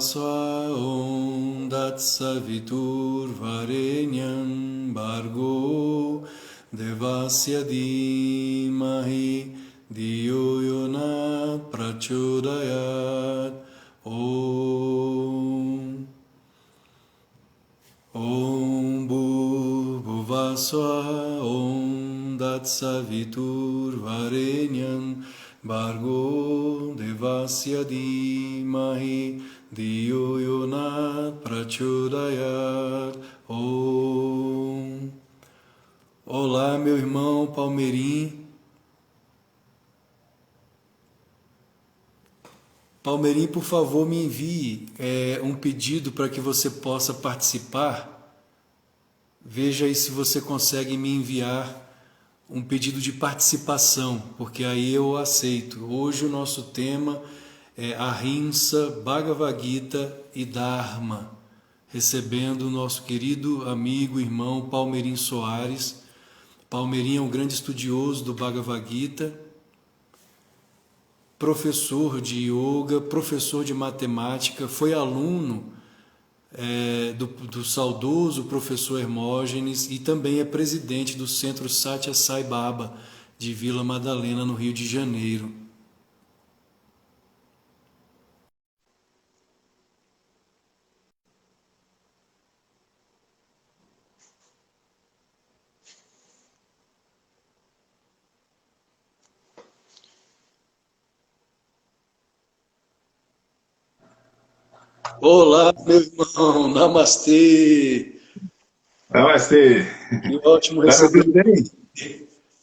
Bhuvasva Om Datsavitur Varenyam Bargo Devasya Dhimahi Dhiyo Yona Prachodayat Om Om Bhuvasva Om Datsavitur Varenyam Bargo Devasya Dhimahi Dhiyo Yona Prachodayat Om. Olá, meu irmão Palmeirim. Palmeirim, por favor, me envie um pedido para que você possa participar. Veja aí se você consegue me enviar um pedido de participação, porque aí eu aceito. Hoje o nosso tema é Ahimsa, Bhagavad Gita e Dharma, recebendo o nosso querido amigo, irmão Palmeirim Soares. Palmeirim é um grande estudioso do Bhagavad Gita, professor de yoga, professor de matemática, foi aluno do saudoso professor Hermógenes e também é presidente do Centro Satya Sai Baba de Vila Madalena, no Rio de Janeiro. Olá, meu irmão, namastê. Namastê. Que ótimo Tá me receber. ouvindo bem?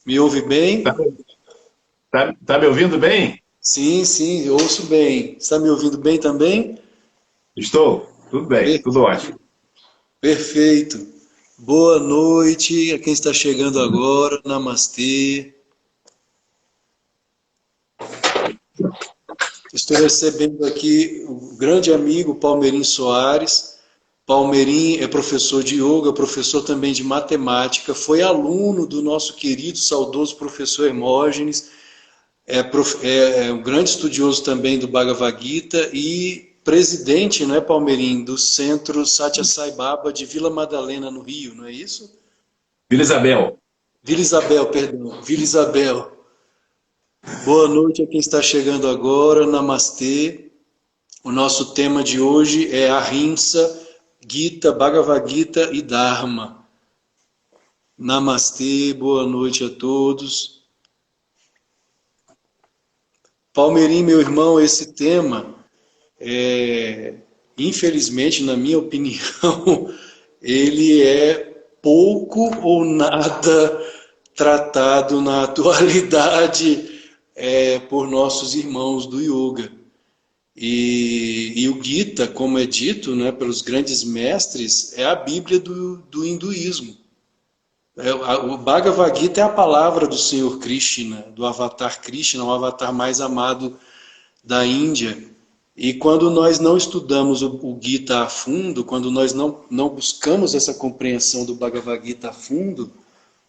Me ouve Tá, bem? tá me ouvindo bem? Sim, sim, eu ouço bem. Está me ouvindo bem também? Estou. Tudo bem, Per- tudo ótimo. Perfeito. Boa noite a quem está chegando agora. Namastê. Estou recebendo aqui o grande amigo Palmeirim Soares. Palmeirim é professor de yoga, professor também de matemática, foi aluno do nosso querido, saudoso professor Hermógenes, é um grande estudioso também do Bhagavad Gita e presidente, não é, Palmeirim, do Centro Satya Sai Baba de Vila Madalena, no Rio, não é isso? Vila Isabel. Vila Isabel, perdão, Vila Isabel. Boa noite a quem está chegando agora, Namastê. O nosso tema de hoje é Ahimsa, Gita, Bhagavad Gita e Dharma. Namastê, boa noite a todos. Palmeirim, meu irmão, esse tema, infelizmente, na minha opinião, ele é pouco ou nada tratado na atualidade por nossos irmãos do yoga. E o Gita, como é dito, né, pelos grandes mestres, é a Bíblia do hinduísmo. O Bhagavad Gita é a palavra do Senhor Krishna, do Avatar Krishna, o avatar mais amado da Índia. E quando nós não estudamos o Gita a fundo, quando nós não buscamos essa compreensão do Bhagavad Gita a fundo,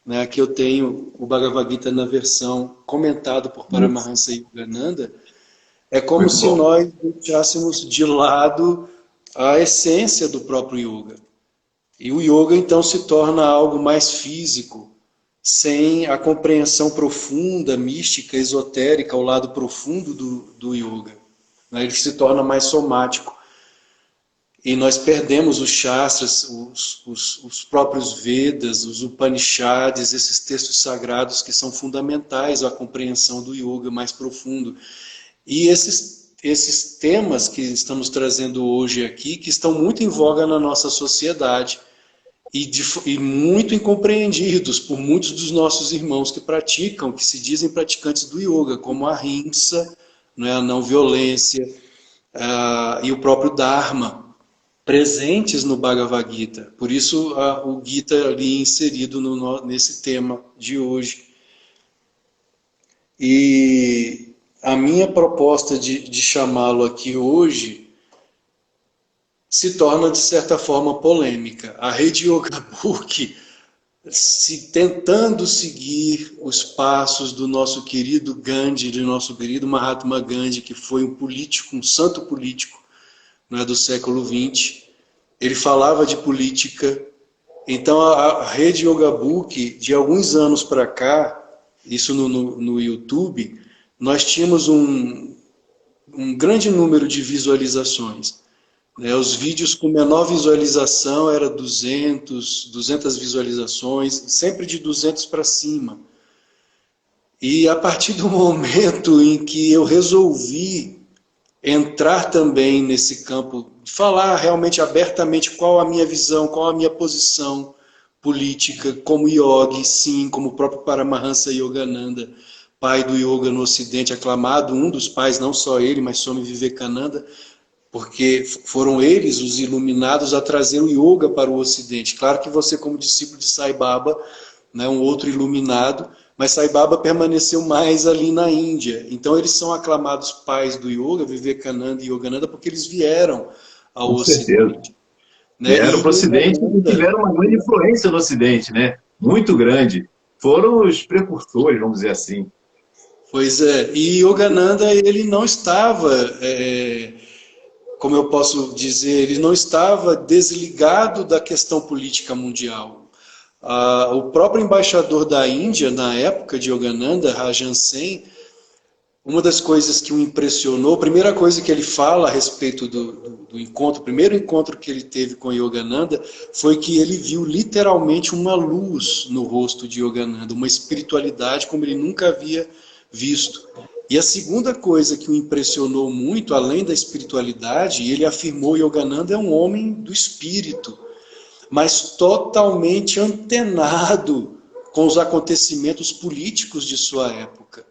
né, que eu tenho o Bhagavad Gita na versão comentada por Paramahansa Yogananda, é como Muito se bom. nós deixássemos de lado a essência do próprio yoga. E o yoga então se torna algo mais físico, sem a compreensão profunda, mística, esotérica, o lado profundo do yoga. Ele se torna mais somático. E nós perdemos os shastras, os próprios Vedas, os Upanishads, esses textos sagrados que são fundamentais à compreensão do yoga mais profundo. E esses temas que estamos trazendo hoje aqui, que estão muito em voga na nossa sociedade e muito incompreendidos por muitos dos nossos irmãos que praticam, que se dizem praticantes do yoga, como a ahimsa, né, a não violência, e o próprio Dharma, presentes no Bhagavad Gita. Por isso o Gita ali inserido nesse tema de hoje. E a minha proposta de chamá-lo aqui hoje se torna, de certa forma, polêmica. A Rede Yoga Book, tentando seguir os passos do nosso querido Gandhi, do nosso querido Mahatma Gandhi, que foi um político, um santo político, não é, do século XX. Ele falava de política. Então, a rede Yoga Book, de alguns anos para cá, isso no YouTube, nós tínhamos um grande número de visualizações. Os vídeos com menor visualização era 200 visualizações, sempre de 200 para cima. E a partir do momento em que eu resolvi entrar também nesse campo, falar realmente abertamente qual a minha visão, qual a minha posição política, como yogi, sim, como o próprio Paramahansa Yogananda, pai do yoga no Ocidente, aclamado, um dos pais, não só ele, mas Swami Vivekananda, porque foram eles os iluminados a trazer o yoga para o Ocidente. Claro que você, como discípulo de Sai Baba, né, um outro iluminado, mas Sai Baba permaneceu mais ali na Índia. Então eles são aclamados pais do yoga, Vivekananda e Yogananda, porque eles vieram ao Ocidente. Né? Vieram para o Ocidente e tiveram uma grande influência no Ocidente, né? Muito grande. Foram os precursores, vamos dizer assim. Pois é, e Yogananda, ele não estava, como eu posso dizer, ele não estava desligado da questão política mundial. O próprio embaixador da Índia, na época de Yogananda, Rajan Sen, uma das coisas que o impressionou, a primeira coisa que ele fala a respeito do encontro, o primeiro encontro que ele teve com Yogananda, foi que ele viu literalmente uma luz no rosto de Yogananda, uma espiritualidade como ele nunca havia visto. E a segunda coisa que o impressionou muito, além da espiritualidade, ele afirmou que Yogananda é um homem do espírito, mas totalmente antenado com os acontecimentos políticos de sua época.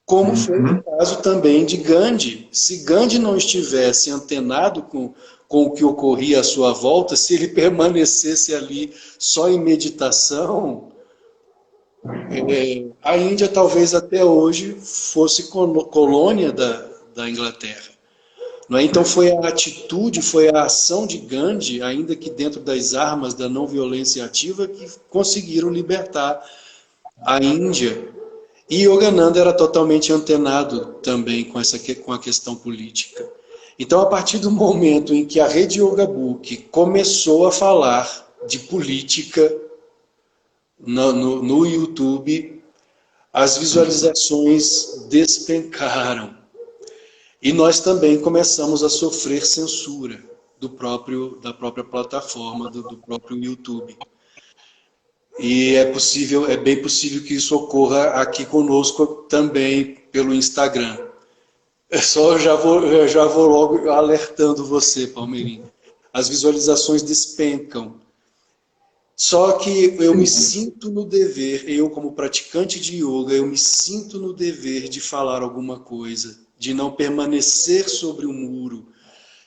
Como foi o caso também de Gandhi. Se Gandhi não estivesse antenado com o que ocorria à sua volta, se ele permanecesse ali só em meditação, a Índia talvez até hoje fosse colônia da Inglaterra. Não é? Então foi a atitude, foi a ação de Gandhi, ainda que dentro das armas da não violência ativa, que conseguiram libertar a Índia. E Yogananda era totalmente antenado também com a questão política. Então, a partir do momento em que a rede Yoga Book começou a falar de política no YouTube, as visualizações despencaram. E nós também começamos a sofrer censura da própria plataforma, do próprio YouTube. E é bem possível que isso ocorra aqui conosco também pelo Instagram. Eu já vou logo alertando você, Palmeirinho. As visualizações despencam. Só que eu me sinto no dever, eu como praticante de yoga, eu me sinto no dever de falar alguma coisa, de não permanecer sobre o muro,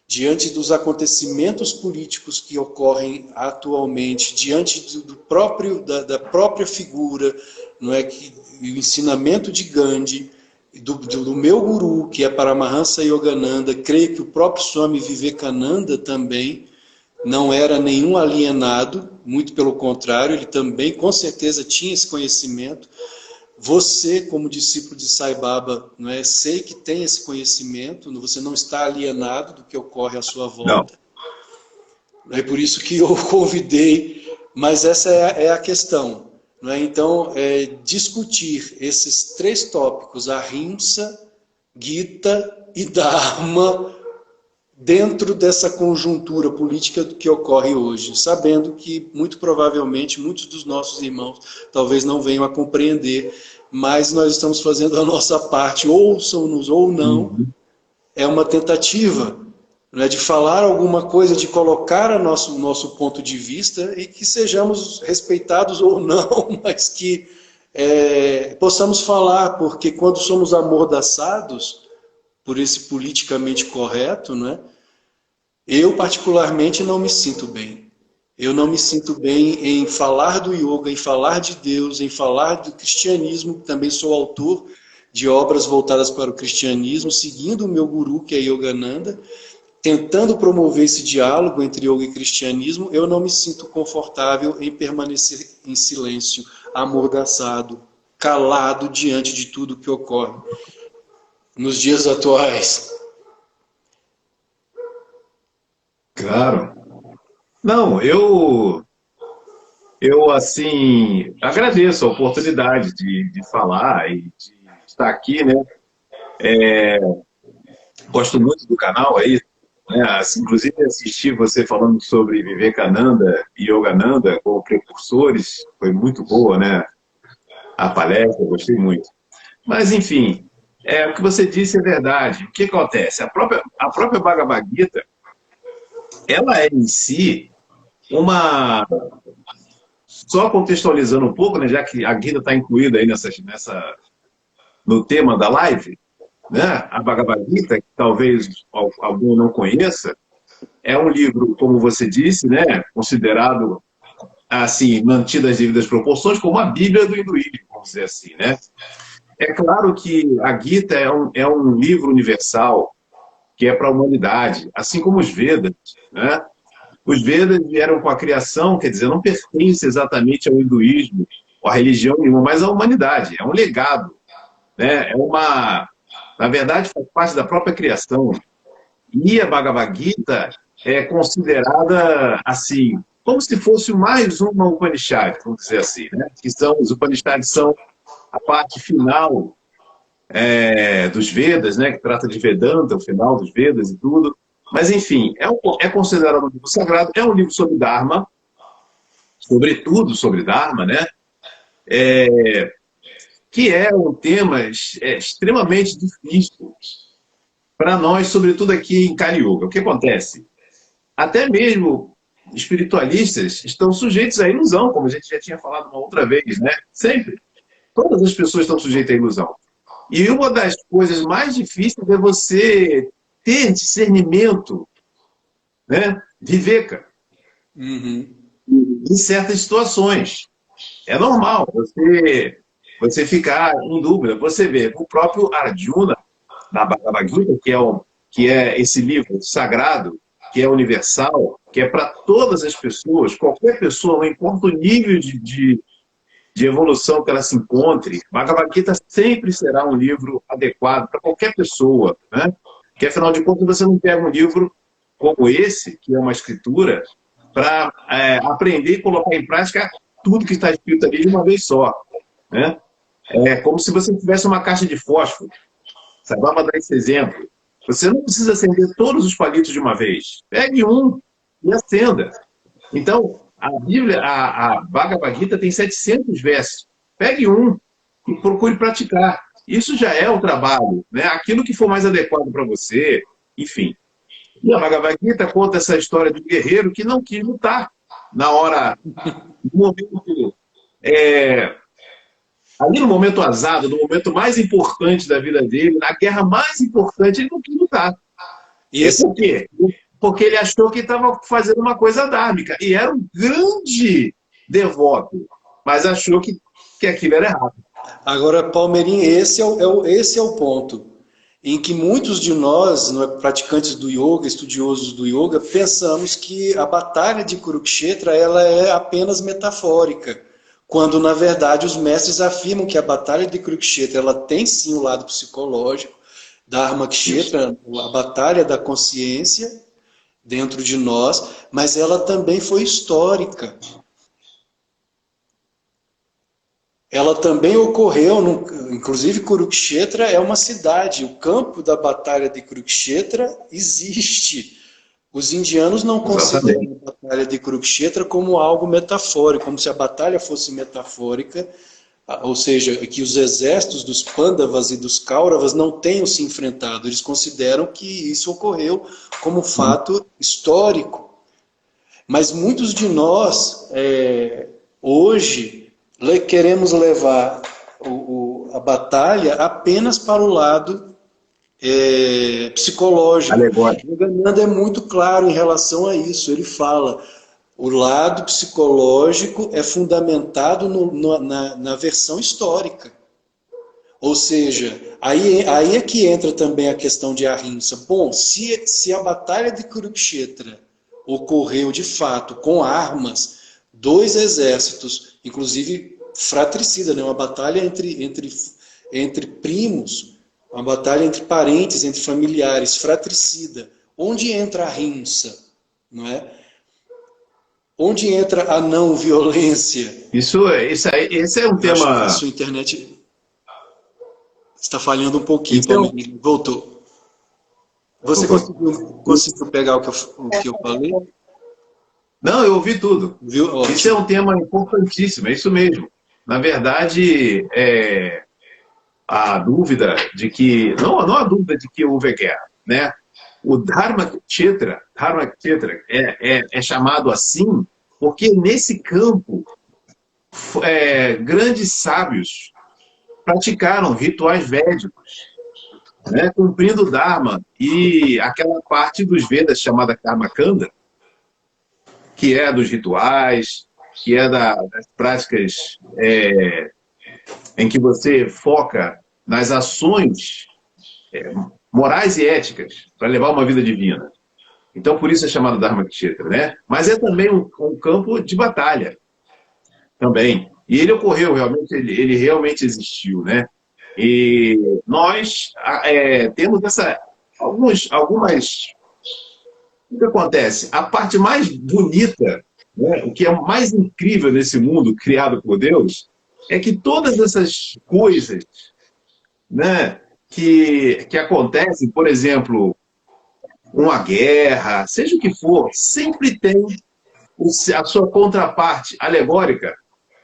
diante dos acontecimentos políticos que ocorrem atualmente, diante da própria figura, não é, o ensinamento de Gandhi, do meu guru, que é Paramahansa Yogananda, creio que o próprio Swami Vivekananda também não era nenhum alienado, muito pelo contrário, ele também com certeza tinha esse conhecimento. Você, como discípulo de Sai Baba, não é, sei que tem esse conhecimento, você não está alienado do que ocorre à sua volta. Não. É por isso que eu convidei, mas essa é a questão. Não é? Então, discutir esses três tópicos, Ahimsa, Gita e Dharma, dentro dessa conjuntura política que ocorre hoje, sabendo que, muito provavelmente, muitos dos nossos irmãos talvez não venham a compreender, mas nós estamos fazendo a nossa parte, ouçam-nos ou não, é uma tentativa, né, de falar alguma coisa, de colocar o nosso ponto de vista e que sejamos respeitados ou não, mas que possamos falar, porque quando somos amordaçados por esse politicamente correto, né? Eu particularmente não me sinto bem. Eu não me sinto bem em falar do yoga, em falar de Deus, em falar do cristianismo. Também sou autor de obras voltadas para o cristianismo, seguindo o meu guru, que é Yogananda, tentando promover esse diálogo entre yoga e cristianismo. Eu não me sinto confortável em permanecer em silêncio, amordaçado, calado diante de tudo que ocorre nos dias atuais. Claro. Não, eu assim, agradeço a oportunidade de falar e de estar aqui, né? Gosto muito do canal aí, né? Assim, inclusive assisti você falando sobre Vivekananda e Yogananda como precursores, foi muito boa, né? A palestra, gostei muito. Mas, enfim, o que você disse é verdade. O que acontece? A própria Bhagavad Gita, ela é em si uma. Só contextualizando um pouco, né, já que a Gita está incluída aí no tema da live, né? A Bhagavad Gita, que talvez algum não conheça, é um livro, como você disse, né, considerado assim, mantidas as devidas proporções, como a Bíblia do hinduísmo, vamos dizer assim, né? É claro que a Gita é um livro universal que é para a humanidade, assim como os Vedas, né? Os Vedas vieram com a criação, quer dizer, não pertence exatamente ao hinduísmo, ou à religião nenhuma, mas à humanidade. É um legado, né? Na verdade, faz parte da própria criação. E a Bhagavad Gita é considerada assim, como se fosse mais uma Upanishad, vamos dizer assim, né? Que são os Upanishads são a parte final dos Vedas, né? Que trata de Vedanta, o final dos Vedas e tudo. Mas enfim, é considerado um livro sagrado, é um livro sobre Dharma, sobretudo sobre Dharma, né? Que é um tema extremamente difícil para nós, sobretudo aqui em Kali Yuga. O que acontece? Até mesmo espiritualistas estão sujeitos à ilusão, como a gente já tinha falado uma outra vez, né? Sempre. Todas as pessoas estão sujeitas à ilusão. E uma das coisas mais difíceis é você ter discernimento, né? Viveka, Uhum. em certas situações. É normal você ficar em dúvida. Você vê o próprio Arjuna, na Bhagavad Gita, que é esse livro sagrado, que é universal, que é para todas as pessoas, qualquer pessoa, não importa o nível de evolução que ela se encontre, Bhagavad Gita sempre será um livro adequado para qualquer pessoa, né? Porque, afinal de contas, você não pega um livro como esse, que é uma escritura, para aprender e colocar em prática tudo que está escrito ali de uma vez só, né? É como se você tivesse uma caixa de fósforo. Sabe? Vamos dar esse exemplo. Você não precisa acender todos os palitos de uma vez. Pegue um e acenda. Então, a Bíblia, a Bhagavad Gita tem 700 versos. Pegue um e procure praticar. Isso já é o trabalho, né? Aquilo que for mais adequado para você, enfim. E a Bhagavad Gita conta essa história de um guerreiro que não quis lutar na hora, no momento, é, ali no momento azado, no momento mais importante da vida dele, na guerra mais importante, ele não quis lutar. E esse, Por quê? Porque ele achou que estava fazendo uma coisa dármica. E era um grande devoto, mas achou que aquilo era errado. agora, Palmeirinho, esse é o ponto em que muitos de nós, não é, praticantes do yoga, estudiosos do yoga, pensamos que a batalha de Kurukshetra ela é apenas metafórica, quando na verdade os mestres afirmam que a batalha de Kurukshetra ela tem sim o lado psicológico, Dharmakshetra, a batalha da consciência dentro de nós, mas ela também foi histórica. Ela também ocorreu, inclusive Kurukshetra é uma cidade, o campo da batalha de Kurukshetra existe. Os indianos não Exatamente. consideram a batalha de Kurukshetra como algo metafórico, como se a batalha fosse metafórica, ou seja, que os exércitos dos Pandavas e dos Kauravas não tenham se enfrentado. Eles consideram que isso ocorreu como fato histórico. Mas muitos de nós, hoje, queremos levar a batalha apenas para o lado psicológico. Alegórico. O Yogananda é muito claro em relação a isso. Ele fala, o lado psicológico é fundamentado na versão histórica. Ou seja, aí é que entra também a questão de Ahimsa. Bom, se a batalha de Kurukshetra ocorreu de fato com armas, dois exércitos, inclusive fratricida, né? Uma batalha entre primos, uma batalha entre parentes, entre familiares, fratricida. Onde entra a Ahimsa? não é? Onde entra a não violência? Esse é um Eu acho que tema... a sua internet está falhando um pouquinho, Então, Palmeirinho. Voltou. Você conseguiu pegar o que eu falei? não, eu ouvi tudo. Viu? Isso é Ótimo. um tema importantíssimo, é isso mesmo. Na verdade, a dúvida de que... Não a dúvida de que houve guerra, né? O Dharmaksheta é chamado assim porque nesse campo grandes sábios praticaram rituais védicos, né, cumprindo o Dharma e aquela parte dos Vedas chamada Karmakanda, que é dos rituais, que é das práticas em que você foca nas ações morais e éticas para levar uma vida divina. Então, por isso é chamado Dharmaksheta, né? Mas é também um campo de batalha, também. E ele ocorreu realmente, ele realmente existiu, né? E nós temos algumas... O que acontece? A parte mais bonita, né, o que é mais incrível nesse mundo criado por Deus, é que todas essas coisas, né, que acontecem, por exemplo, uma guerra, seja o que for, sempre tem a sua contraparte alegórica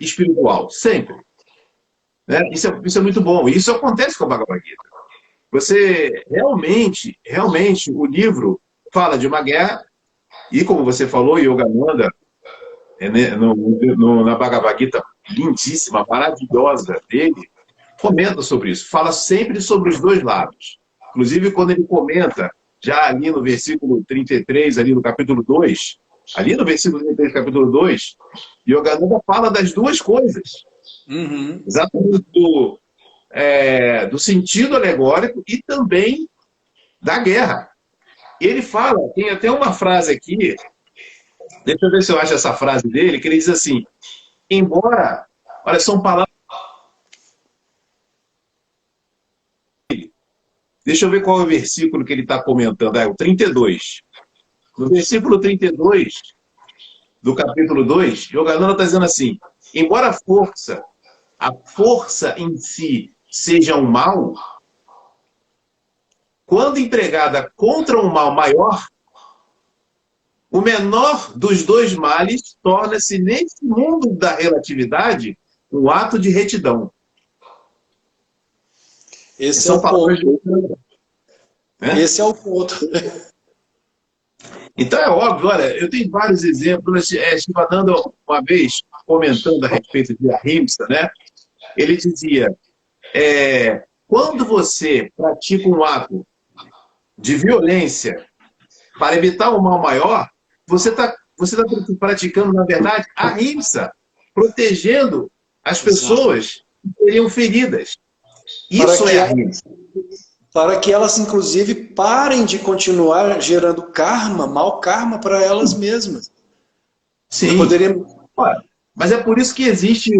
espiritual, sempre. Né? Isso é muito bom. E isso acontece com a Bhagavad Gita. Você realmente, o livro fala de uma guerra, e como você falou, Yogananda, na Bhagavad Gita lindíssima, maravilhosa dele, comenta sobre isso. Fala sempre sobre os dois lados. Inclusive, quando ele comenta, já ali no versículo 33, ali no capítulo 2, ali no versículo 33, capítulo 2, Yogananda fala das duas coisas. Uhum. Exatamente do sentido alegórico e também da guerra. E ele fala, tem até uma frase aqui, deixa eu ver se eu acho essa frase dele, que ele diz assim, embora, olha, são palavras... Deixa eu ver qual é o versículo que ele está comentando, é o 32. No versículo 32 do capítulo 2, Yogananda está dizendo assim, embora a força em si seja um mal, quando empregada contra um mal maior, o menor dos dois males torna-se, nesse mundo da relatividade, um ato de retidão. Esse é o ponto. Né? Esse é o ponto. Então é óbvio, olha, eu tenho vários exemplos. Shivananda, uma vez, comentando a respeito de Ahimsa, né? Ele dizia, quando você pratica um ato de violência para evitar um mal maior, você está praticando, na verdade, Ahimsa, protegendo as pessoas que seriam feridas. Isso é Ahimsa. Para que elas, inclusive, parem de continuar gerando karma, mau karma para elas mesmas. Sim. Mas é por isso que existe,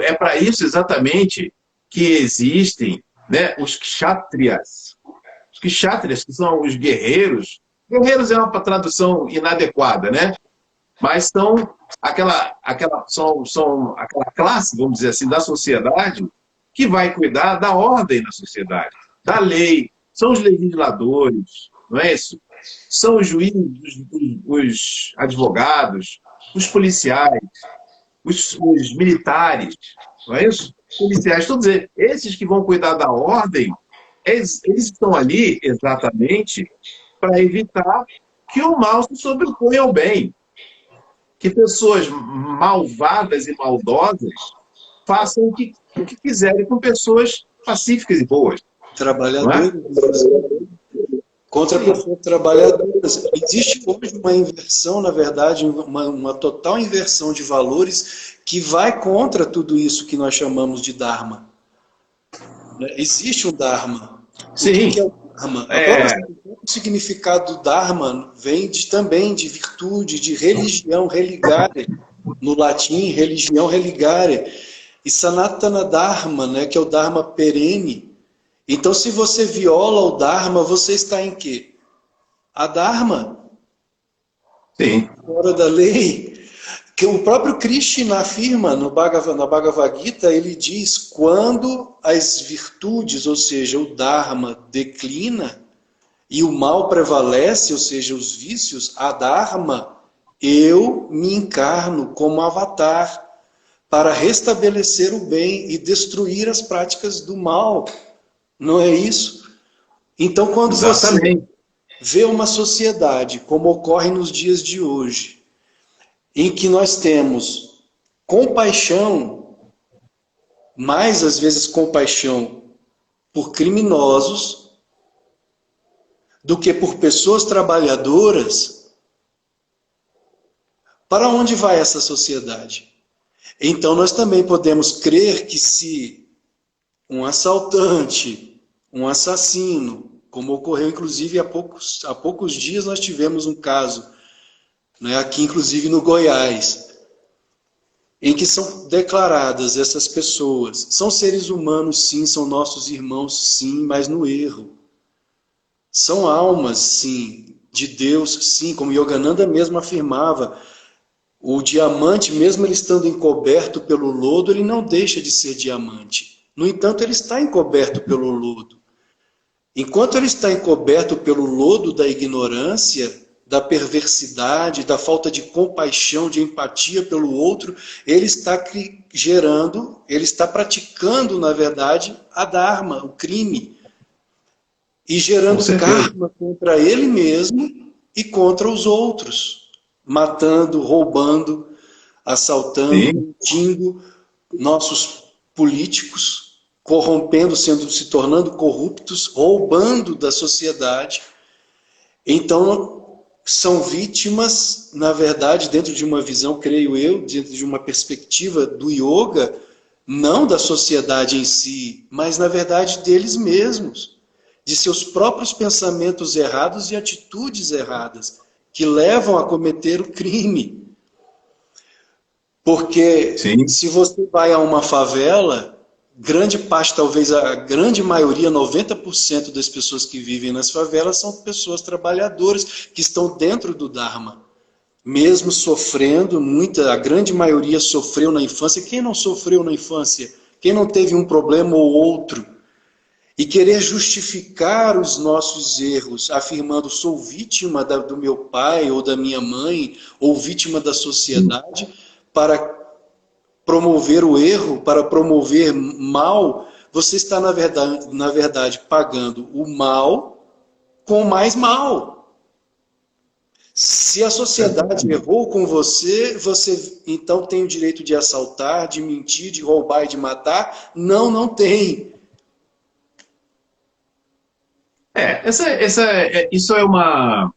é para isso exatamente que existem, né, os kshatriyas. Os kshatriyas, que são os guerreiros. Guerreiros é uma tradução inadequada, né? Mas são aquela classe, vamos dizer assim, da sociedade que vai cuidar da ordem na sociedade, da lei. São os legisladores, não é isso? São os juízes, os advogados, os policiais, os militares, não é isso? Policiais, todos eles. Esses que vão cuidar da ordem, eles estão ali exatamente para evitar que o mal se sobreponha ao bem. Que pessoas malvadas e maldosas façam o que quiserem com pessoas pacíficas e boas. Trabalhadoras. Contra pessoas trabalhadoras. Existe hoje uma inversão, na verdade, uma total inversão de valores que vai contra tudo isso que nós chamamos de Dharma. Existe um Dharma. Sim. O que é o Dharma? O significado do Dharma vem também de virtude, de religião, religare. No latim, religião, religare. E Sanatana Dharma, né, que é o Dharma perene. Então, se você viola o Dharma, você está em quê? A Dharma. Sim. fora da lei, que o próprio Krishna afirma na Bhagavad Gita, ele diz, quando as virtudes, ou seja, o Dharma declina e o mal prevalece, ou seja, os vícios, a Dharma, eu me encarno como avatar para restabelecer o bem e destruir as práticas do mal. Não é isso? Então, quando você Exatamente. vê uma sociedade, como ocorre nos dias de hoje, em que nós temos compaixão, mais às vezes compaixão por criminosos, do que por pessoas trabalhadoras, para onde vai essa sociedade? Então nós também podemos crer que se um assaltante, um assassino, como ocorreu inclusive há poucos dias nós tivemos um caso, né, aqui inclusive no Goiás, em que são declaradas essas pessoas. São seres humanos, sim, são nossos irmãos, sim, mas no erro. São almas, sim, de Deus, sim, como Yogananda mesmo afirmava. O diamante, mesmo ele estando encoberto pelo lodo, ele não deixa de ser diamante. No entanto, ele está encoberto pelo lodo. Enquanto ele está encoberto pelo lodo da ignorância, da perversidade, da falta de compaixão, de empatia pelo outro, ele está gerando, ele está praticando, na verdade, a dharma, o crime, e Com gerando certeza. karma contra ele mesmo e contra os outros, matando, roubando, assaltando, Sim. mentindo, nossos políticos, corrompendo, se tornando corruptos, roubando da sociedade. Então, são vítimas, na verdade, dentro de uma visão, creio eu, dentro de uma perspectiva do yoga, não da sociedade em si, mas, na verdade, deles mesmos, de seus próprios pensamentos errados e atitudes erradas, que levam a cometer o crime. Porque Sim. se você vai a uma favela, grande parte, talvez a grande maioria, 90% das pessoas que vivem nas favelas são pessoas trabalhadoras que estão dentro do Dharma. Mesmo sofrendo, a grande maioria sofreu na infância. Quem não sofreu na infância? Quem não teve um problema ou outro? E querer justificar os nossos erros, afirmando sou vítima do meu pai ou da minha mãe, ou vítima da sociedade, para promover o erro, para promover mal, você está, na verdade, pagando o mal com mais mal. Se a sociedade errou com você, você então tem o direito de assaltar, de mentir, de roubar e de matar? Não, não tem. Isso é uma,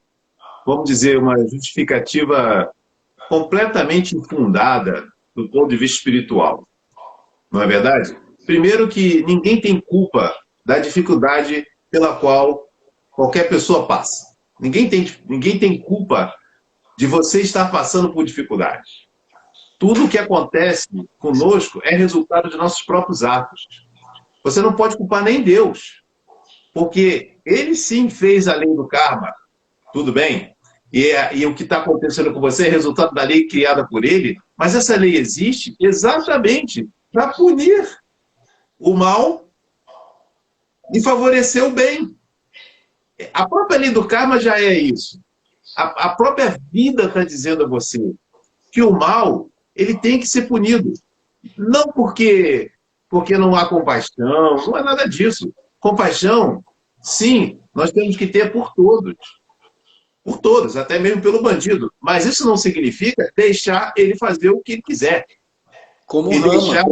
vamos dizer, uma justificativa completamente infundada do ponto de vista espiritual. Não é verdade? Primeiro que ninguém tem culpa da dificuldade pela qual qualquer pessoa passa. Ninguém tem culpa de você estar passando por dificuldade. Tudo o que acontece conosco é resultado de nossos próprios atos. Você não pode culpar nem Deus, porque ele sim fez a lei do karma, tudo bem? E o que está acontecendo com você é resultado da lei criada por ele, mas essa lei existe exatamente para punir o mal e favorecer o bem. A própria lei do karma já é isso. A própria vida está dizendo a você que o mal ele tem que ser punido. Não porque não há compaixão, não é nada disso. Compaixão, sim, nós temos que ter por todos, até mesmo pelo bandido. Mas isso não significa deixar ele fazer o que ele quiser Como e Rama. deixar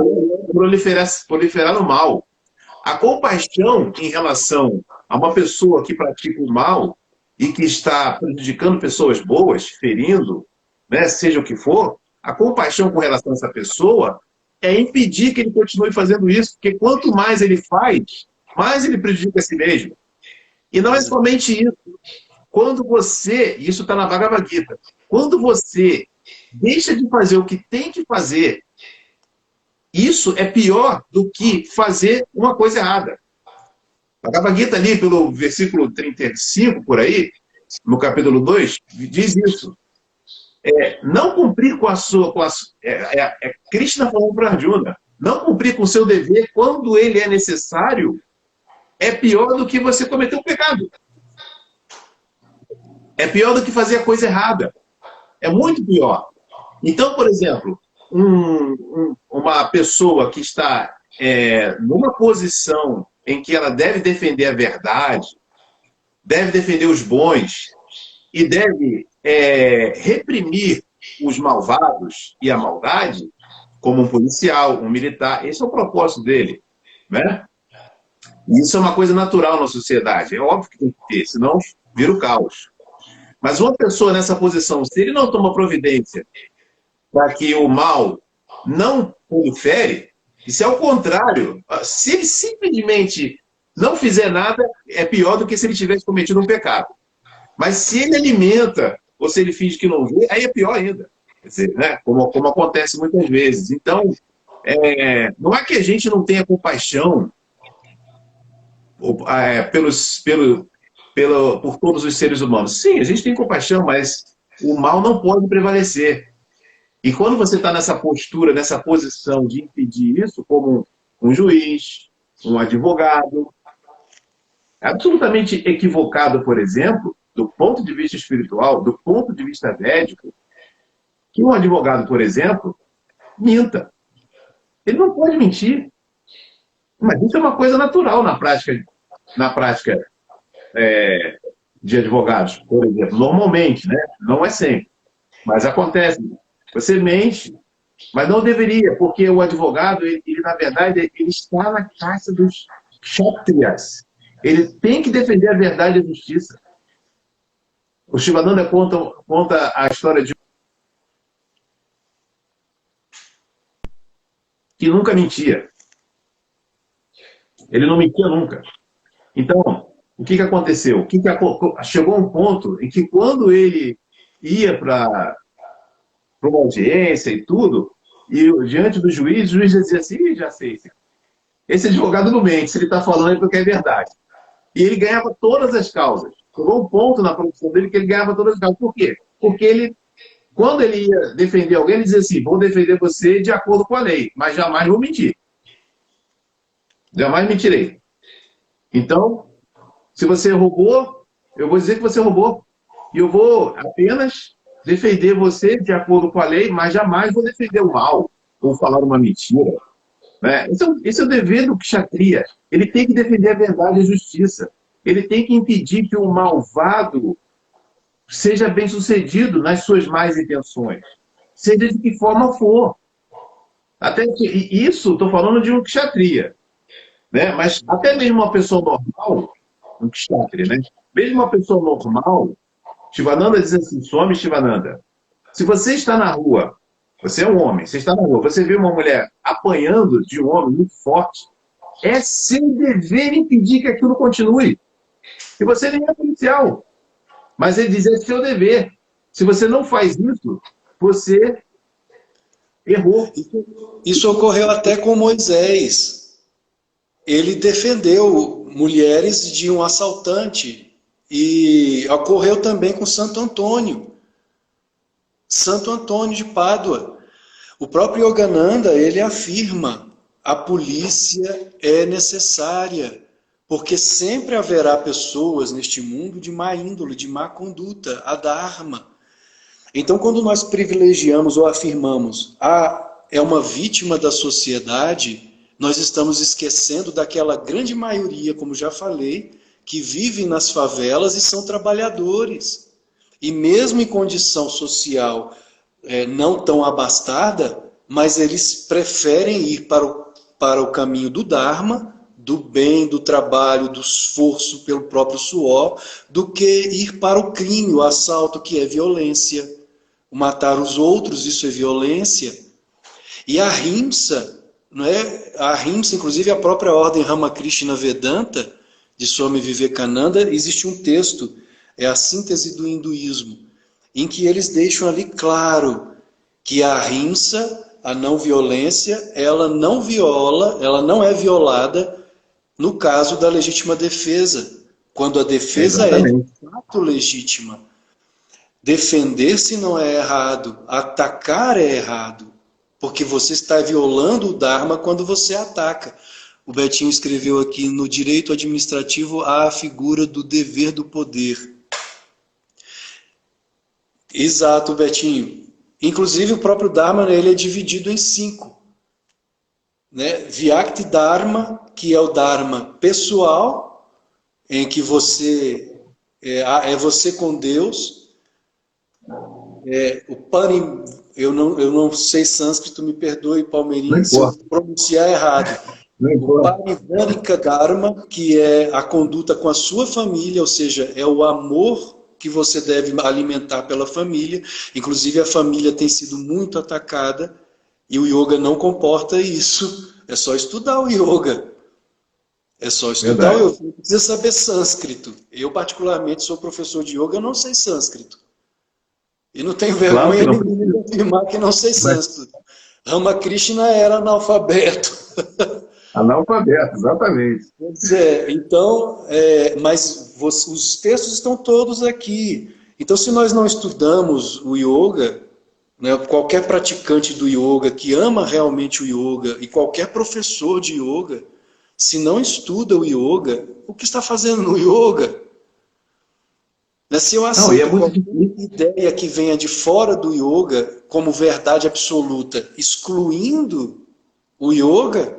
proliferar no mal. A compaixão em relação a uma pessoa que pratica o mal e que está prejudicando pessoas boas, ferindo, né, seja o que for, a compaixão com relação a essa pessoa é impedir que ele continue fazendo isso, porque quanto mais ele faz, mais ele prejudica a si mesmo. E não é somente isso. Quando você, isso está na Bhagavad Gita, quando você deixa de fazer o que tem que fazer, isso é pior do que fazer uma coisa errada. A Bhagavad Gita ali, pelo versículo 35, por aí, no capítulo 2, diz isso. não cumprir com a sua... Krishna falou para Arjuna, não cumprir com o seu dever quando ele é necessário é pior do que você cometer um pecado. É pior do que fazer a coisa errada. É muito pior. Então, por exemplo, uma pessoa que está numa posição em que ela deve defender a verdade, deve defender os bons e deve reprimir os malvados e a maldade, como um policial, um militar, esse é o propósito dele, né? E isso é uma coisa natural na sociedade. É óbvio que tem que ter, senão vira o caos. Mas uma pessoa nessa posição, se ele não toma providência para que o mal não prolifere, isso é o contrário. Se ele simplesmente não fizer nada, é pior do que se ele tivesse cometido um pecado. Mas se ele alimenta, ou se ele finge que não vê, aí é pior ainda. Quer dizer, né? Como acontece muitas vezes. Então, não é que a gente não tenha compaixão por todos os seres humanos. Sim, a gente tem compaixão, mas o mal não pode prevalecer. E quando você está nessa postura, nessa posição de impedir isso, como um juiz, um advogado, absolutamente equivocado, por exemplo, do ponto de vista espiritual, do ponto de vista médico, que um advogado, por exemplo, minta. Ele não pode mentir. Mas isso é uma coisa natural na prática de advogados, por exemplo. Normalmente, né? Não é sempre. Mas acontece. Você mente, mas não deveria, porque o advogado, ele na verdade, ele está na caça dos kshatriyas. Ele tem que defender a verdade e a justiça. O Shivananda conta a história de que nunca mentia. Ele não mentia nunca. Então, o que aconteceu? Chegou um ponto em que quando ele ia para uma audiência e tudo, e diante do juiz, o juiz dizia assim, já sei, esse advogado não mente, se ele está falando é porque é verdade. E ele ganhava todas as causas. Chegou um ponto na profissão dele que ele ganhava todas as causas. Por quê? Porque ele, quando ele ia defender alguém, ele dizia assim, vou defender você de acordo com a lei, mas jamais vou mentir. Jamais mentirei. Então, se você roubou, eu vou dizer que você roubou. E eu vou apenas defender você de acordo com a lei, mas jamais vou defender o mal ou falar uma mentira. Né? Esse é o dever do kshatriya. Ele tem que defender a verdade e a justiça. Ele tem que impedir que o malvado seja bem-sucedido nas suas más intenções. Seja de que forma for. Até que, isso, estou falando de um kshatriya. Né? Mas até mesmo uma pessoa normal, um kshatriya, né? Mesmo uma pessoa normal, Shivananda diz assim, Swami Shivananda, se você está na rua, você é um homem, você está na rua, você vê uma mulher apanhando de um homem muito forte, é seu dever impedir que aquilo continue. E você nem é policial. Mas ele diz, é seu dever. Se você não faz isso, você errou. Isso ocorreu até com Moisés. Ele defendeu mulheres de um assaltante. E ocorreu também com Santo Antônio. Santo Antônio de Pádua. O próprio Yogananda, ele afirma, a polícia é necessária, porque sempre haverá pessoas neste mundo de má índole, de má conduta, a dharma. Então, quando nós privilegiamos ou afirmamos, é uma vítima da sociedade, nós estamos esquecendo daquela grande maioria, como já falei, que vivem nas favelas e são trabalhadores. E mesmo em condição social não tão abastada, mas eles preferem ir para o caminho do Dharma, do bem, do trabalho, do esforço pelo próprio suor, do que ir para o crime, o assalto, que é violência. O matar os outros, isso é violência. E a Ahimsa, não é? A Ahimsa, inclusive a própria ordem Ramakrishna Vedanta, de Swami Vivekananda, existe um texto, é a síntese do hinduísmo, em que eles deixam ali claro que a Ahimsa, a não violência, ela não viola, ela não é violada no caso da legítima defesa, quando a defesa é de fato legítima. Defender-se não é errado, atacar é errado, porque você está violando o Dharma quando você ataca. O Betinho escreveu aqui: no direito administrativo há a figura do dever do poder. Exato, Betinho. Inclusive o próprio Dharma, ele é dividido em 5. Né? Vyakti Dharma, que é o Dharma pessoal, em que você é você com Deus. Eu não sei sânscrito, me perdoe, Palmeirinho, se eu pronunciar errado. O Parivarika Dharma, que é a conduta com a sua família, ou seja, é o amor que você deve alimentar pela família. Inclusive a família tem sido muito atacada e o yoga não comporta isso. É só estudar o yoga. É só estudar o yoga. Não precisa saber sânscrito. Eu particularmente sou professor de yoga, eu não sei sânscrito. E não tenho vergonha nenhuma de afirmar que não sei sânscrito. Ramakrishna era analfabeto. Analfabeto, exatamente. Pois é, então, mas os textos estão todos aqui. Então, se nós não estudamos o yoga, né, qualquer praticante do yoga que ama realmente o yoga e qualquer professor de yoga, se não estuda o yoga, o que está fazendo no yoga? Se eu aceito qualquer ideia que venha de fora do yoga como verdade absoluta, excluindo o yoga.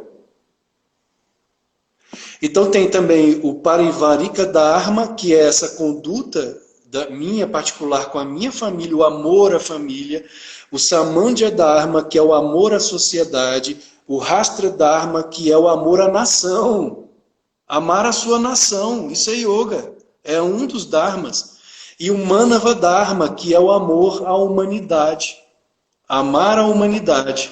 Então tem também o Parivarika Dharma, que é essa conduta da minha particular com a minha família, o amor à família. O Samandhya Dharma, que é o amor à sociedade. O Rastra Dharma, que é o amor à nação. Amar a sua nação, isso é yoga. É um dos dharmas. E o Manava Dharma, que é o amor à humanidade. Amar a humanidade.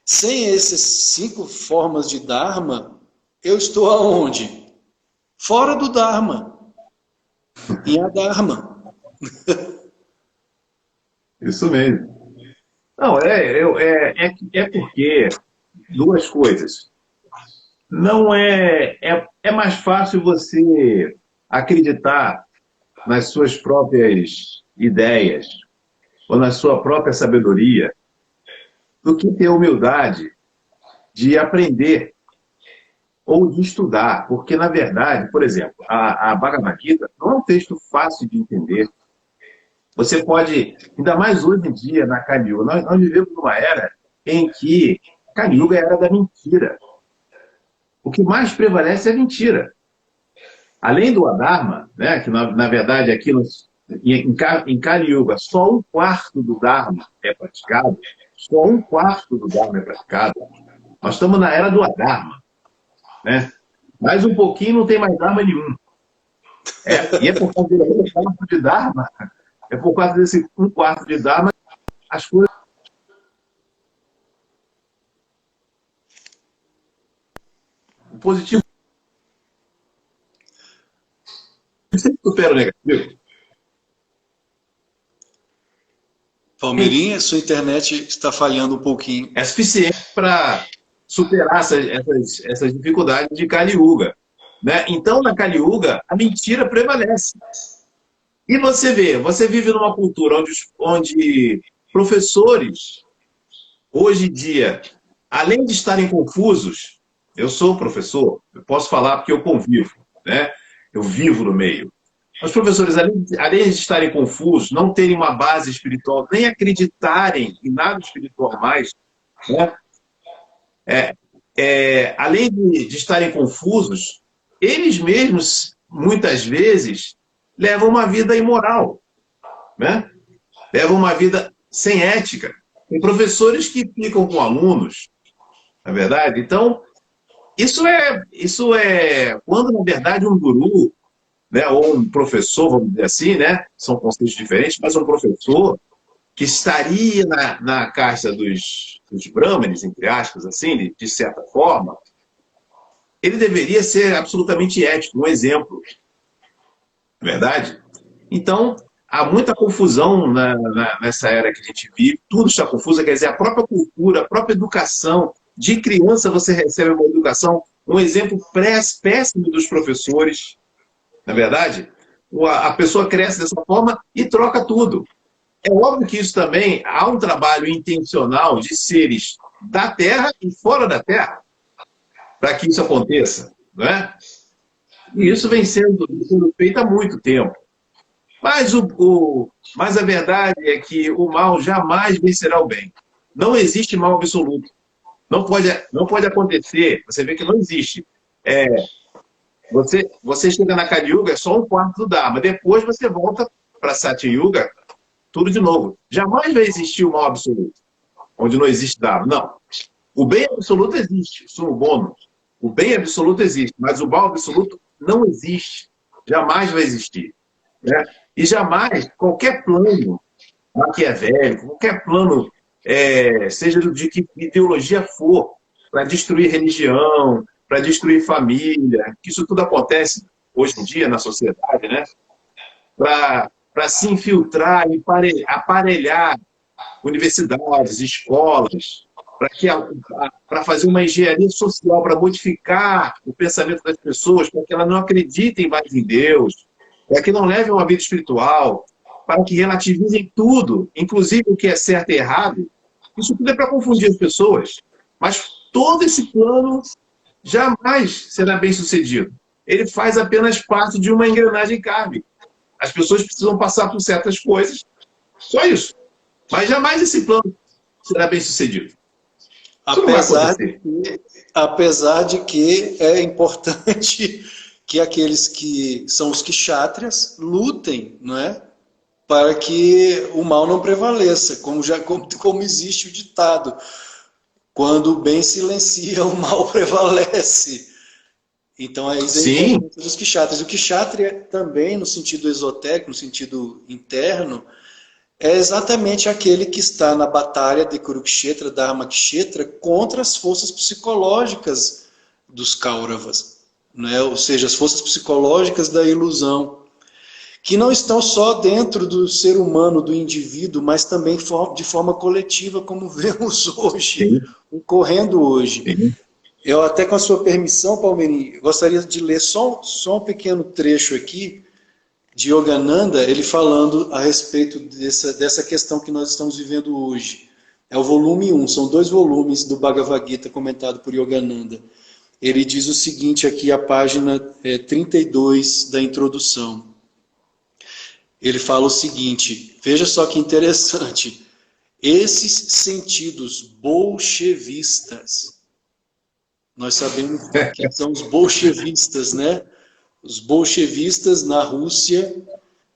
Sem essas 5 formas de Dharma, eu estou aonde? Fora do Dharma. Em Adharma. Isso mesmo. Não, é porque 2 coisas. Não é mais fácil você acreditar nas suas próprias ideias ou na sua própria sabedoria do que ter humildade de aprender ou de estudar, porque, na verdade, por exemplo, a Bhagavad Gita não é um texto fácil de entender. Você pode, ainda mais hoje em dia, na Kali Yuga, nós vivemos numa era em que Kali Yuga é a era da mentira. O que mais prevalece é a mentira. Além do Adharma, né, que na verdade aqui em Kali Yuga só 1/4 do Dharma é praticado, só 1/4 do Dharma é praticado. Nós estamos na era do Adharma. Né? Mais um pouquinho não tem mais Dharma nenhum. E é por causa desse 1/4 de Dharma, é por causa desse 1/4 de Dharma, as coisas positivas sempre superam o negativo. Palmeirinha, sua internet está falhando um pouquinho. É suficiente para superar essas dificuldades de Kali Yuga. Né? Então, na Kali Yuga, a mentira prevalece. E você vive numa cultura onde professores, hoje em dia, além de estarem confusos, eu sou professor, eu posso falar porque eu convivo, né? Eu vivo no meio. Os professores, além de estarem confusos, não terem uma base espiritual, nem acreditarem em nada espiritual mais, né? Além de estarem confusos, eles mesmos, muitas vezes, levam uma vida imoral, né? Levam uma vida sem ética. Tem professores que ficam com alunos, na verdade. Então, isso é quando, na verdade, um guru, né, ou um professor, vamos dizer assim, né, são conceitos diferentes, mas um professor que estaria na caixa dos brahmanes, entre aspas, assim, de certa forma, ele deveria ser absolutamente ético, um exemplo. Não é verdade? Então, há muita confusão nessa era que a gente vive, tudo está confuso, quer dizer, a própria cultura, a própria educação. De criança você recebe uma educação, um exemplo péssimo dos professores, não é verdade? a pessoa cresce dessa forma e troca tudo. É óbvio que isso também há um trabalho intencional de seres da Terra e fora da Terra para que isso aconteça, não é? E isso vem sendo feito há muito tempo. Mas, mas a verdade é que o mal jamais vencerá o bem. Não existe mal absoluto. Não pode acontecer. Você vê que não existe. Você chega na Kali Yuga, é só um quarto do Dharma. Depois você volta para Satya Yuga, tudo de novo. Jamais vai existir o mal absoluto, onde não existe Dharma. Não. O bem absoluto existe, o sumo bônus. O bem absoluto existe, mas o mal absoluto não existe. Jamais vai existir. Né? E jamais, qualquer plano maquiavélico, qualquer plano, seja de que ideologia for, para destruir religião, para destruir família, que isso tudo acontece hoje em dia na sociedade, né? Para se infiltrar e aparelhar universidades, escolas, para fazer uma engenharia social, para modificar o pensamento das pessoas, para que elas não acreditem mais em Deus, para que não levem uma vida espiritual, para que relativizem tudo, inclusive o que é certo e errado. Isso tudo é para confundir as pessoas. Mas todo esse plano jamais será bem sucedido. Ele faz apenas parte de uma engrenagem kármica. As pessoas precisam passar por certas coisas, só isso. Mas jamais esse plano será bem sucedido. Apesar de que é importante que aqueles que são os kshatriyas lutem, não é? Para que o mal não prevaleça, como existe o ditado. Quando o bem silencia, o mal prevalece. Então, é isso aí dos kshatriyas. O kshatriya também, no sentido esotérico, no sentido interno, é exatamente aquele que está na batalha de Kurukshetra, Dharmakshetra, contra as forças psicológicas dos Kauravas, né? Ou seja, as forças psicológicas da ilusão, que não estão só dentro do ser humano, do indivíduo, mas também de forma coletiva, como vemos hoje, ocorrendo hoje. Sim. Eu até, com a sua permissão, Palmeirinho, gostaria de ler só um pequeno trecho aqui, de Yogananda, ele falando a respeito dessa questão que nós estamos vivendo hoje. É o volume 1, são 2 volumes do Bhagavad Gita comentado por Yogananda. Ele diz o seguinte aqui, a página 32 da introdução. Ele fala o seguinte, veja só que interessante, esses sentidos bolchevistas, nós sabemos que são os bolchevistas, né? Os bolchevistas na Rússia,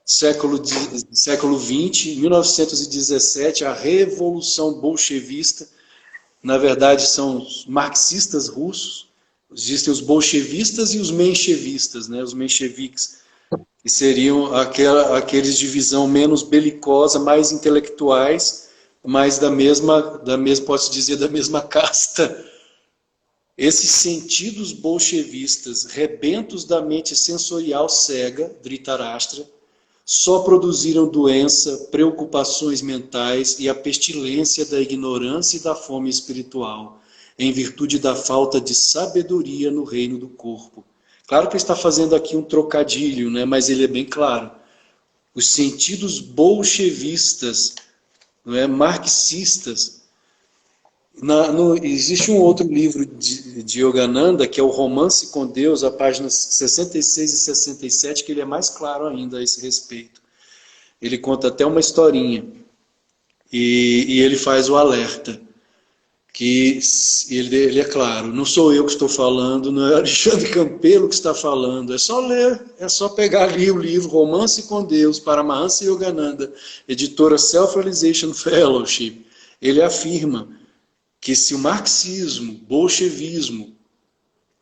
século XX, 1917, a Revolução Bolchevista, na verdade são os marxistas russos, existem os bolchevistas e os menchevistas, né, os mencheviques, que seriam aqueles de visão menos belicosa, mais intelectuais, mas da mesma, pode-se dizer, da mesma casta. Esses sentidos bolchevistas, rebentos da mente sensorial cega, Dhritarashtra, só produziram doença, preocupações mentais e a pestilência da ignorância e da fome espiritual, em virtude da falta de sabedoria no reino do corpo. Claro que ele está fazendo aqui um trocadilho, né? Mas ele é bem claro. Os sentidos bolchevistas, não é, marxistas. Existe um outro livro de Yogananda, que é o Romance com Deus, a páginas 66 e 67, que ele é mais claro ainda a esse respeito. Ele conta até uma historinha, e ele faz o alerta, que ele é claro, não sou eu que estou falando, não é Alexandre Campelo que está falando, é só ler, é só pegar ali o livro Romance com Deus, Paramahansa Yogananda, editora Self-Realization Fellowship. Ele afirma que se o marxismo, bolchevismo,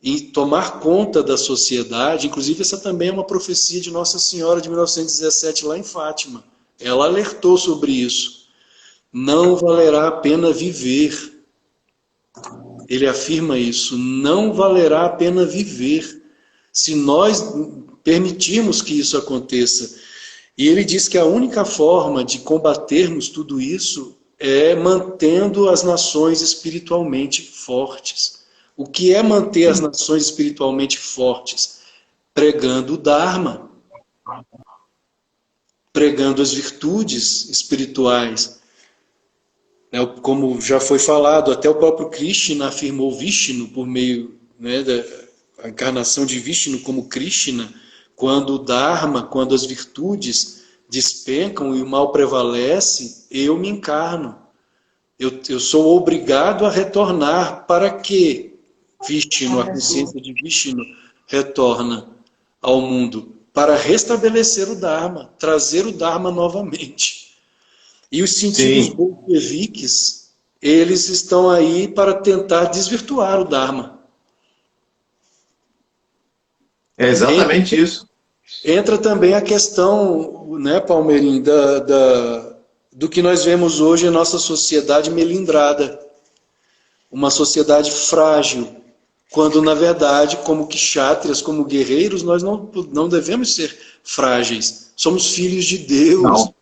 e tomar conta da sociedade, inclusive essa também é uma profecia de Nossa Senhora de 1917 lá em Fátima, ela alertou sobre isso, não valerá a pena viver. Ele afirma isso, não valerá a pena viver se nós permitirmos que isso aconteça. E ele diz que a única forma de combatermos tudo isso é mantendo as nações espiritualmente fortes. O que é manter as nações espiritualmente fortes? Pregando o Dharma. pregando as virtudes espirituais. Como já foi falado, até o próprio Krishna afirmou Vishnu por meio, né, da encarnação de Vishnu como Krishna, quando o Dharma, quando as virtudes despencam e o mal prevalece, eu me encarno. Eu sou obrigado a retornar. Para que Vishnu, a consciência de Vishnu, retorna ao mundo? Para restabelecer o Dharma, trazer o Dharma novamente. E os sentidos bolcheviques, eles estão aí para tentar desvirtuar o Dharma. É exatamente isso. Entra também a questão, né, Palmeirim, do que nós vemos hoje em nossa sociedade melindrada. Uma sociedade frágil, quando na verdade, como kshatriyas, como guerreiros, nós não devemos ser frágeis. Somos filhos de Deus. Não.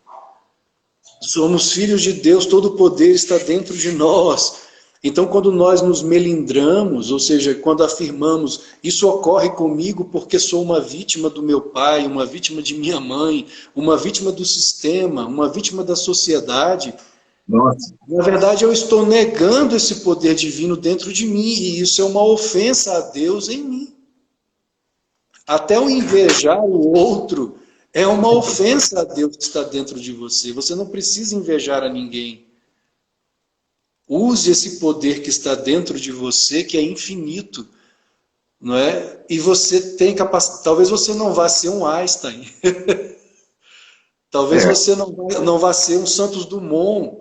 Somos filhos de Deus, todo o poder está dentro de nós. Então, quando nós nos melindramos, ou seja, quando afirmamos, isso ocorre comigo porque sou uma vítima do meu pai, uma vítima de minha mãe, uma vítima do sistema, uma vítima da sociedade, Nossa. na verdade eu estou negando esse poder divino dentro de mim, e isso é uma ofensa a Deus em mim. Até o invejar o outro é uma ofensa a Deus que está dentro de você. Você não precisa invejar a ninguém. Use esse poder que está dentro de você, que é infinito, não é? E você tem capacidade. Talvez você não vá ser um Einstein. Talvez você não vá ser um Santos Dumont.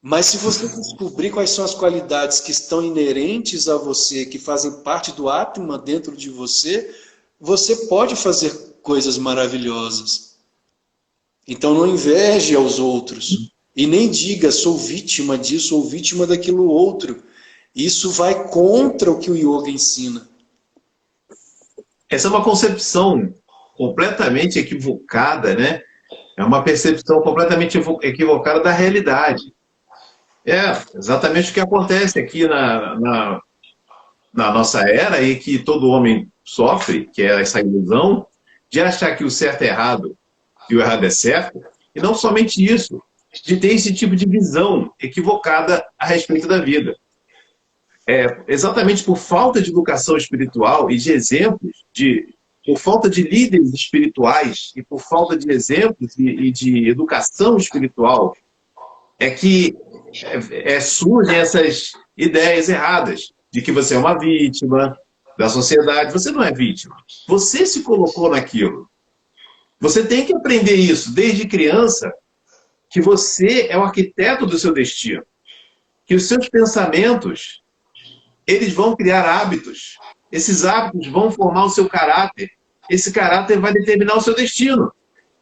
Mas se você descobrir quais são as qualidades que estão inerentes a você, que fazem parte do Atma dentro de você, você pode fazer coisas maravilhosas. Então não inveje aos outros. E nem diga, sou vítima disso ou vítima daquilo outro. Isso vai contra o que o yoga ensina. Essa é uma concepção completamente equivocada, né? É uma percepção completamente equivocada da realidade. É exatamente o que acontece aqui na nossa era, e que todo homem sofre, que é essa ilusão de achar que o certo é errado e o errado é certo. E não somente isso, de ter esse tipo de visão equivocada a respeito da vida. Exatamente por falta de educação espiritual e de exemplos, por falta de líderes espirituais e por falta de exemplos e de educação espiritual, é que surgem essas ideias erradas de que você é uma vítima da sociedade. Você não é vítima. Você se colocou naquilo. Você tem que aprender isso desde criança, que você é o arquiteto do seu destino, que os seus pensamentos, eles vão criar hábitos, esses hábitos vão formar o seu caráter, esse caráter vai determinar o seu destino.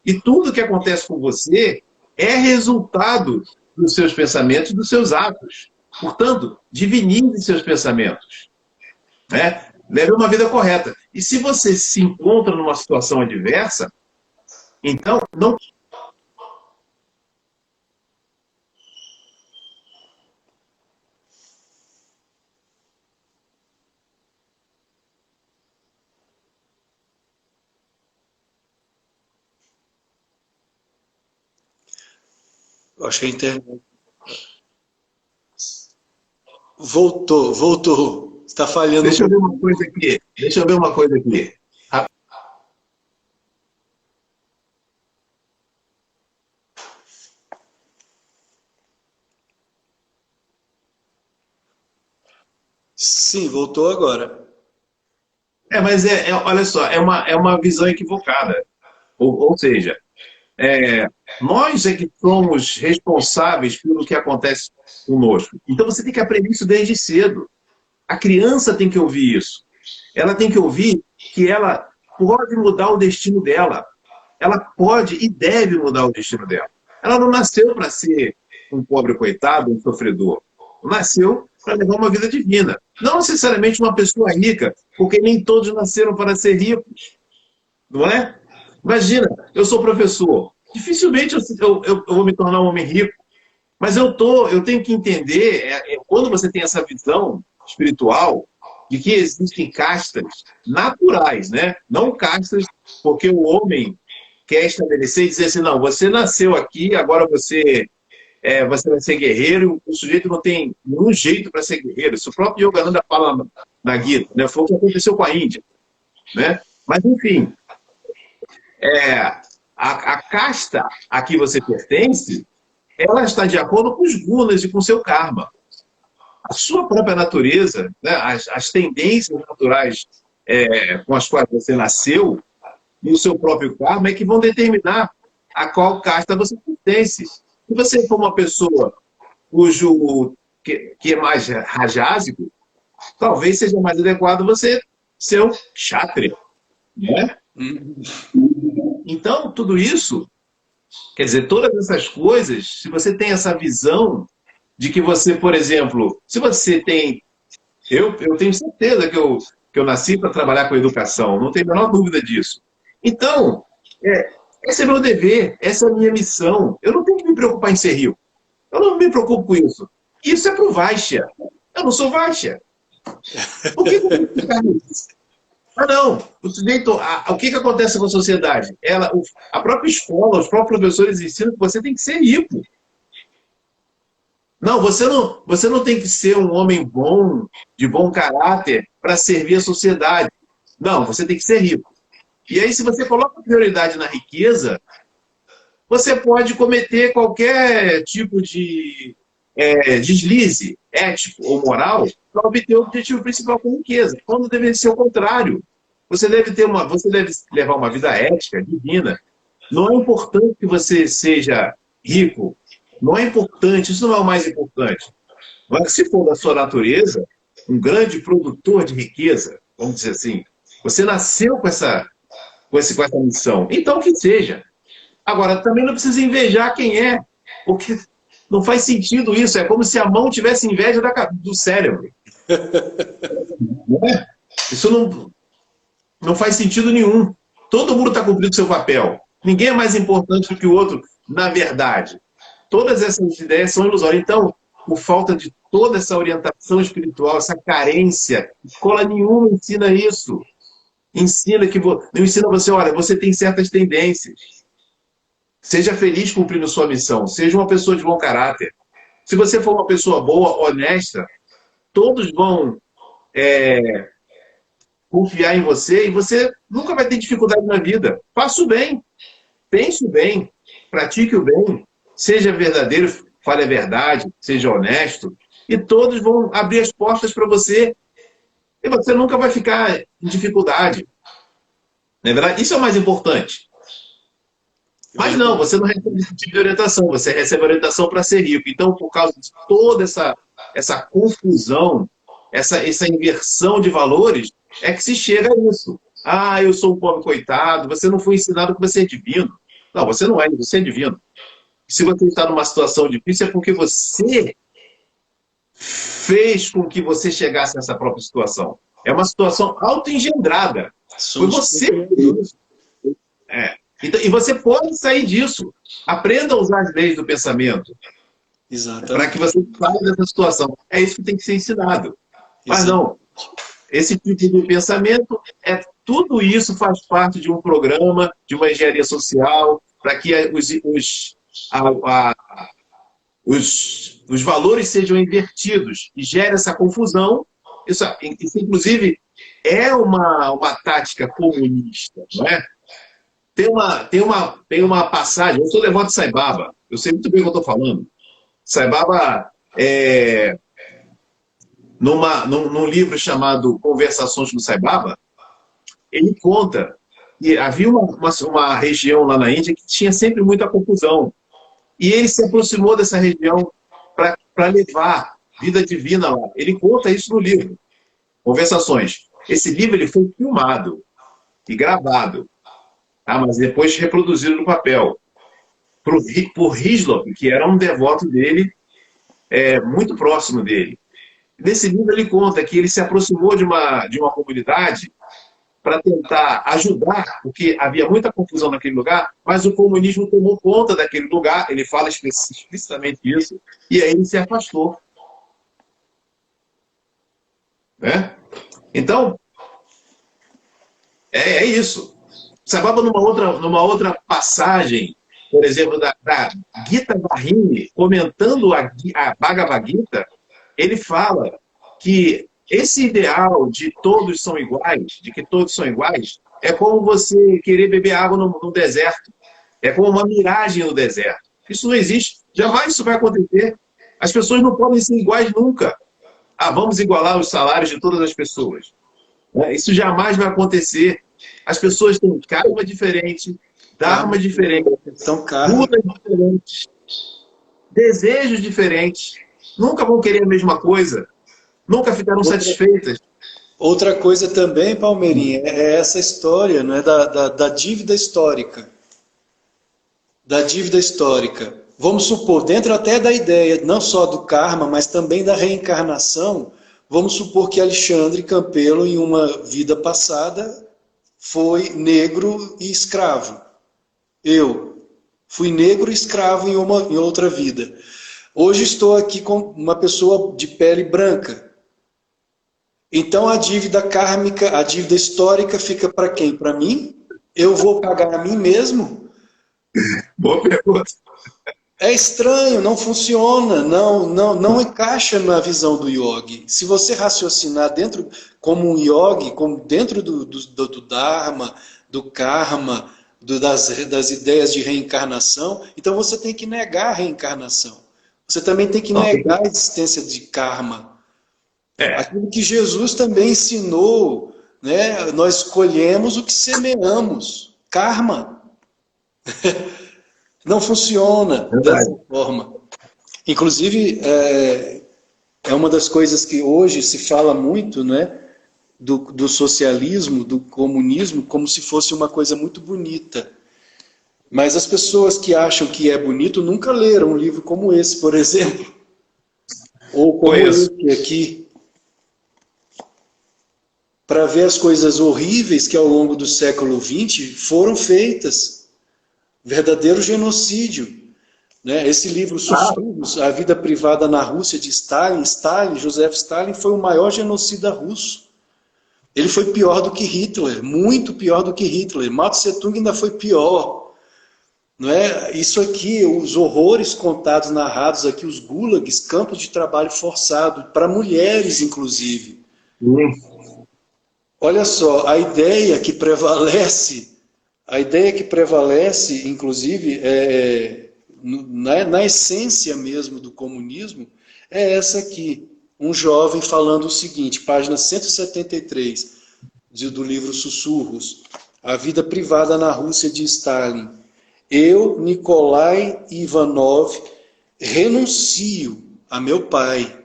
E tudo que acontece com você é resultado dos seus pensamentos e dos seus atos. Portanto, divinize seus pensamentos, né? Leve uma vida correta. E se você se encontra numa situação adversa, então não... Eu acho que a internet... Voltou. Está falhando. Deixa eu ver uma coisa aqui. Sim, voltou agora. Mas olha só, é uma visão equivocada. Ou seja, nós é que somos responsáveis pelo que acontece conosco. Então você tem que aprender isso desde cedo. A criança tem que ouvir isso. Ela tem que ouvir que ela pode mudar o destino dela. Ela pode e deve mudar o destino dela. Ela não nasceu para ser um pobre coitado, um sofredor. Nasceu para levar uma vida divina. Não necessariamente uma pessoa rica, porque nem todos nasceram para ser ricos. Não é? Imagina, eu sou professor. Dificilmente eu vou me tornar um homem rico. Mas eu tenho que entender, quando você tem essa visão espiritual, de que existem castas naturais, né? Não castas porque o homem quer estabelecer e dizer assim, não, você nasceu aqui, agora você vai ser guerreiro, o sujeito não tem nenhum jeito para ser guerreiro. Isso o próprio Yogananda fala na Gita, né? Foi o que aconteceu com a Índia. Né? Mas, enfim, a casta a que você pertence, ela está de acordo com os gunas e com o seu karma. A sua própria natureza, né? As tendências naturais com as quais você nasceu, e o seu próprio karma é que vão determinar a qual casta você pertence. Se você for uma pessoa que é mais rajásico, talvez seja mais adequado você ser um kshatriya, né? Então, tudo isso, quer dizer, todas essas coisas, se você tem essa visão de que você, por exemplo, se você tem... Eu tenho certeza que eu nasci para trabalhar com educação, não tenho a menor dúvida disso. Então, esse é meu dever, essa é a minha missão. Eu não tenho que me preocupar em ser rico. Eu não me preocupo com isso. Isso é para o Vaishya. Eu não sou Vaishya. Por que eu tenho que ficar nisso? Não. O que acontece com a sociedade? A própria escola, os próprios professores ensinam que você tem que ser rico. Não, você não tem que ser um homem bom, de bom caráter, para servir a sociedade. Não, você tem que ser rico. E aí, se você coloca prioridade na riqueza, você pode cometer qualquer tipo de deslize ético ou moral para obter o objetivo principal com riqueza, quando deve ser o contrário. Você deve levar uma vida ética, divina. Não é importante que você seja rico. Não é importante, isso não é o mais importante. Mas se for da sua natureza, um grande produtor de riqueza, vamos dizer assim, você nasceu com essa missão. Então que seja. Agora, também não precisa invejar quem é, porque não faz sentido isso. É como se a mão tivesse inveja do cérebro. Não é? Isso não faz sentido nenhum. Todo mundo está cumprindo seu papel. Ninguém é mais importante do que o outro, na verdade. Todas essas ideias são ilusórias. Então, por falta de toda essa orientação espiritual, essa carência, escola nenhuma ensina isso. Não ensina você, olha, você tem certas tendências. Seja feliz cumprindo sua missão. Seja uma pessoa de bom caráter. Se você for uma pessoa boa, honesta, todos vão confiar em você e você nunca vai ter dificuldade na vida. Faça o bem. Pense o bem. Pratique o bem. Seja verdadeiro, fale a verdade. Seja honesto. E todos vão abrir as portas para você. E você nunca vai ficar em dificuldade. Não é verdade? Isso é o mais importante. Mas não, você não recebe esse tipo de orientação. Você recebe orientação para ser rico. Então, por causa de toda essa confusão, essa inversão de valores, é que se chega a isso. Ah, eu sou um pobre coitado. Você não foi ensinado que você é divino. Não, você não é, você é divino. Se você está numa situação difícil, é porque você fez com que você chegasse nessa própria situação. É uma situação autoengendrada. Foi você que fez isso. Então, e você pode sair disso. Aprenda a usar as leis do pensamento. Exatamente. Para que você saia dessa situação. É isso que tem que ser ensinado. Mas não. Esse tipo de pensamento, tudo isso faz parte de um programa, de uma engenharia social, para que os valores sejam invertidos e gere essa confusão. Isso inclusive, é uma tática comunista, não é? Tem uma passagem, eu sou devoto de Sai Baba, eu sei muito bem o que eu estou falando. Sai Baba, num livro chamado Conversações com Sai Baba, ele conta que havia uma região lá na Índia que tinha sempre muita confusão. E ele se aproximou dessa região para levar vida divina lá. Ele conta isso no livro, Conversações. Esse livro ele foi filmado e gravado, tá? Mas depois reproduzido no papel. Por Hislop, que era um devoto dele, muito próximo dele. Nesse livro ele conta que ele se aproximou de uma comunidade para tentar ajudar, porque havia muita confusão naquele lugar, mas o comunismo tomou conta daquele lugar, ele fala explicitamente isso, e aí ele se afastou. Né? Então, é isso. Sai Baba, numa outra passagem, por exemplo, da Gita Bahini, comentando a Bhagavad Gita, ele fala que esse ideal de todos são iguais, de que todos são iguais, é como você querer beber água no deserto. É como uma miragem no deserto. Isso não existe. Jamais isso vai acontecer. As pessoas não podem ser iguais nunca. Ah, vamos igualar os salários de todas as pessoas. Isso jamais vai acontecer. As pessoas têm karma diferente, dharma diferente, lutas diferentes, desejos diferentes. Nunca vão querer a mesma coisa. Nunca ficarão satisfeitas. Outra coisa também, Palmeirinha, é essa história, não é, da dívida histórica. Da dívida histórica. Vamos supor, dentro até da ideia, não só do karma, mas também da reencarnação, vamos supor que Alexandre Campelo, em uma vida passada, foi negro e escravo. Eu fui negro e escravo em outra vida. Hoje estou aqui com uma pessoa de pele branca. Então a dívida kármica, a dívida histórica fica para quem? Para mim? Eu vou pagar a mim mesmo? Boa pergunta. É estranho, não funciona, não encaixa na visão do yogi. Se você raciocinar dentro como um yogi, como dentro do dharma, do karma, das ideias de reencarnação, então você tem que negar a reencarnação. Você também tem que negar a existência de karma. Aquilo que Jesus também ensinou, né? Nós escolhemos o que semeamos. Karma. Não funciona dessa forma. Inclusive, é uma das coisas que hoje se fala muito, né, do socialismo, do comunismo, como se fosse uma coisa muito bonita. Mas as pessoas que acham que é bonito nunca leram um livro como esse, por exemplo. Ou como esse aqui. Para ver as coisas horríveis que ao longo do século XX foram feitas. Verdadeiro genocídio. Né? Esse livro, Sussurros, A Vida Privada na Rússia, de Stalin, Joseph Stalin, foi o maior genocida russo. Ele foi pior do que Hitler, muito pior do que Hitler. Mao Tse-tung ainda foi pior. Não é? Isso aqui, os horrores contados, narrados aqui, os gulags, campos de trabalho forçado, para mulheres, inclusive. Olha só, a ideia que prevalece, inclusive, na essência mesmo do comunismo, é essa aqui. Um jovem falando o seguinte, página 173 do livro Sussurros, A Vida Privada na Rússia de Stalin. Eu, Nikolai Ivanov, renuncio a meu pai,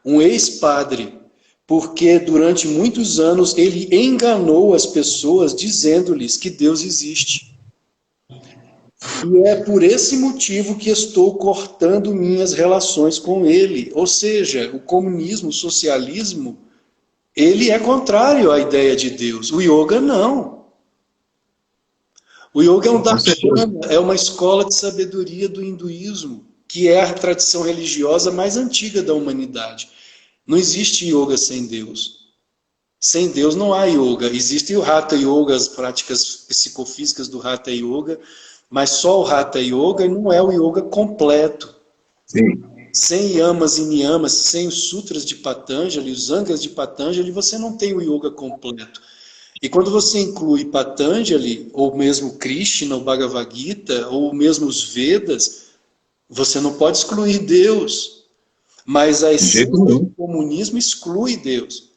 um ex-padre, porque durante muitos anos ele enganou as pessoas dizendo-lhes que Deus existe. E é por esse motivo que estou cortando minhas relações com ele. Ou seja, o comunismo, o socialismo, ele é contrário à ideia de Deus. O yoga não. O yoga é um darshana, é uma escola de sabedoria do hinduísmo, que é a tradição religiosa mais antiga da humanidade. Não existe yoga sem Deus. Sem Deus não há yoga. Existe o Hatha Yoga, as práticas psicofísicas do Hatha Yoga, mas só o Hatha Yoga não é o yoga completo. Sim. Sem yamas e niyamas, sem os sutras de Patanjali, os angas de Patanjali, você não tem o yoga completo. E quando você inclui Patanjali, ou mesmo Krishna, o Bhagavad Gita, ou mesmo os Vedas, você não pode excluir Deus. Mas a essência do comunismo exclui Deus.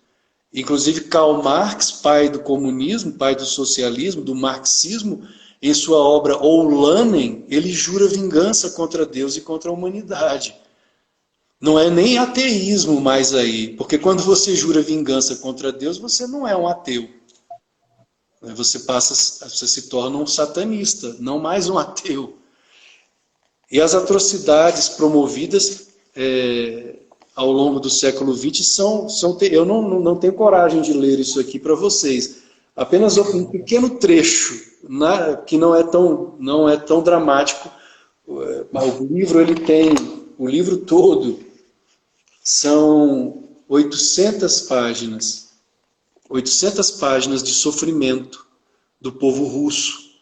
Inclusive Karl Marx, pai do comunismo, pai do socialismo, do marxismo, em sua obra O Lanen, ele jura vingança contra Deus e contra a humanidade. Não é nem ateísmo mais aí, porque quando você jura vingança contra Deus, você não é um ateu. Você se torna um satanista, não mais um ateu. E as atrocidades promovidas ao longo do século XX eu não tenho coragem de ler isso aqui para vocês. Apenas um pequeno trecho, que não é tão dramático. O livro todo são 800 páginas. 800 páginas de sofrimento do povo russo.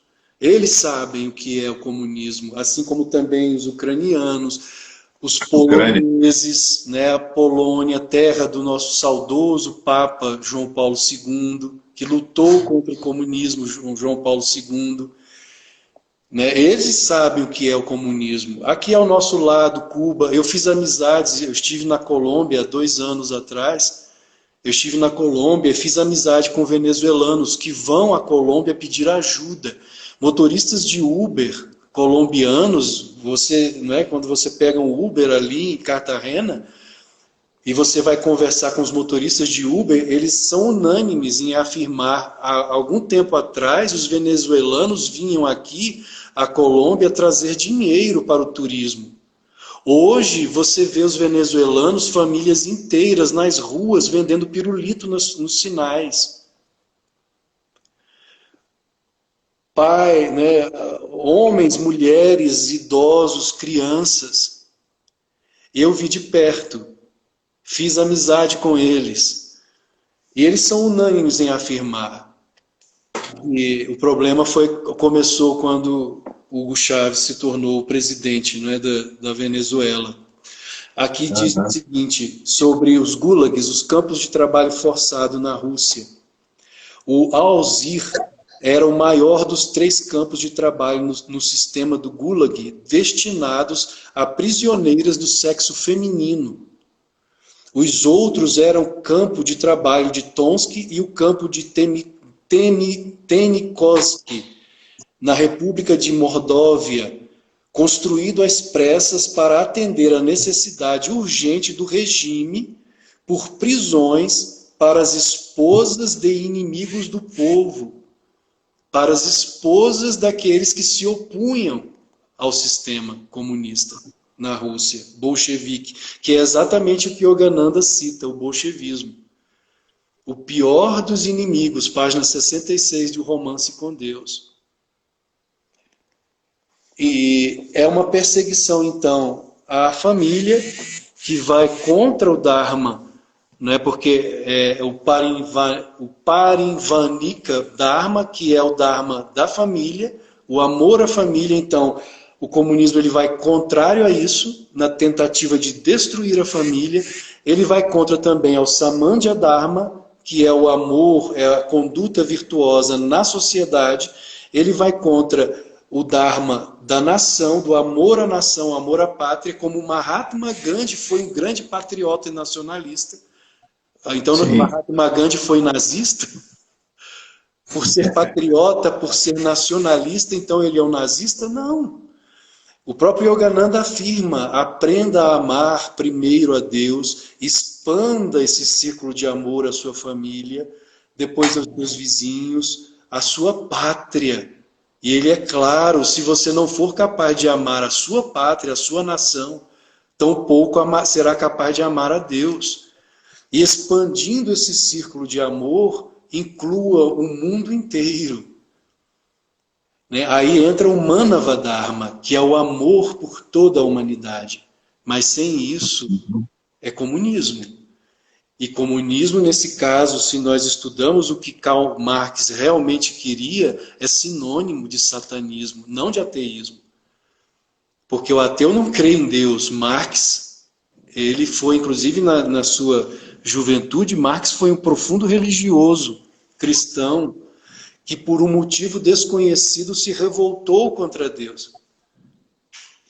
Eles sabem o que é o comunismo, assim como também os ucranianos, os poloneses, né, a Polônia, terra do nosso saudoso Papa João Paulo II, que lutou contra o comunismo, João Paulo II. Né? Eles sabem o que é o comunismo. Aqui ao nosso lado, Cuba, eu fiz amizades, eu estive na Colômbia há 2 anos atrás, eu estive na Colômbia e fiz amizade com venezuelanos que vão à Colômbia pedir ajuda. Motoristas de Uber colombianos, quando você pega um Uber ali em Cartagena e você vai conversar com os motoristas de Uber, eles são unânimes em afirmar, há algum tempo atrás, os venezuelanos vinham aqui à Colômbia trazer dinheiro para o turismo. Hoje você vê os venezuelanos, famílias inteiras nas ruas vendendo pirulito nos sinais. Pai, né, homens, mulheres, idosos, crianças. Eu vi de perto, fiz amizade com eles. E eles são unânimes em afirmar. E o problema começou quando Hugo Chávez se tornou presidente, né, da Venezuela. Aqui diz o seguinte, sobre os gulags, os campos de trabalho forçado na Rússia. O Alzir era o maior dos 3 campos de trabalho no sistema do Gulag, destinados a prisioneiras do sexo feminino. Os outros eram o campo de trabalho de Tomsk e o campo de Tenikovsk, na República de Mordóvia, construído às pressas para atender a necessidade urgente do regime por prisões para as esposas de inimigos do povo, para as esposas daqueles que se opunham ao sistema comunista na Rússia, bolchevique, que é exatamente o que Yogananda cita, o bolchevismo. O pior dos inimigos, página 66 de O Romance com Deus. E é uma perseguição, então, à família que vai contra o Dharma, não é? Porque é o Parinvanika Dharma, que é o Dharma da família, o amor à família. Então, o comunismo ele vai contrário a isso, na tentativa de destruir a família. Ele vai contra também ao Samandhya Dharma, que é o amor, é a conduta virtuosa na sociedade. Ele vai contra o Dharma da nação, do amor à nação, amor à pátria, como Mahatma Gandhi foi um grande patriota e nacionalista. Então, Mahatma Gandhi foi nazista, por ser patriota, por ser nacionalista, então ele é um nazista? Não. O próprio Yogananda afirma, aprenda a amar primeiro a Deus, expanda esse círculo de amor à sua família, depois aos seus vizinhos, à sua pátria. E ele é claro, se você não for capaz de amar a sua pátria, a sua nação, tampouco será capaz de amar a Deus. E expandindo esse círculo de amor, inclua o mundo inteiro. Né? Aí entra o Manava Dharma, que é o amor por toda a humanidade. Mas sem isso, é comunismo. E comunismo, nesse caso, se nós estudamos o que Karl Marx realmente queria, é sinônimo de satanismo, não de ateísmo. Porque o ateu não crê em Deus. Marx, ele foi, inclusive na sua juventude, Marx foi um profundo religioso, cristão, que por um motivo desconhecido se revoltou contra Deus.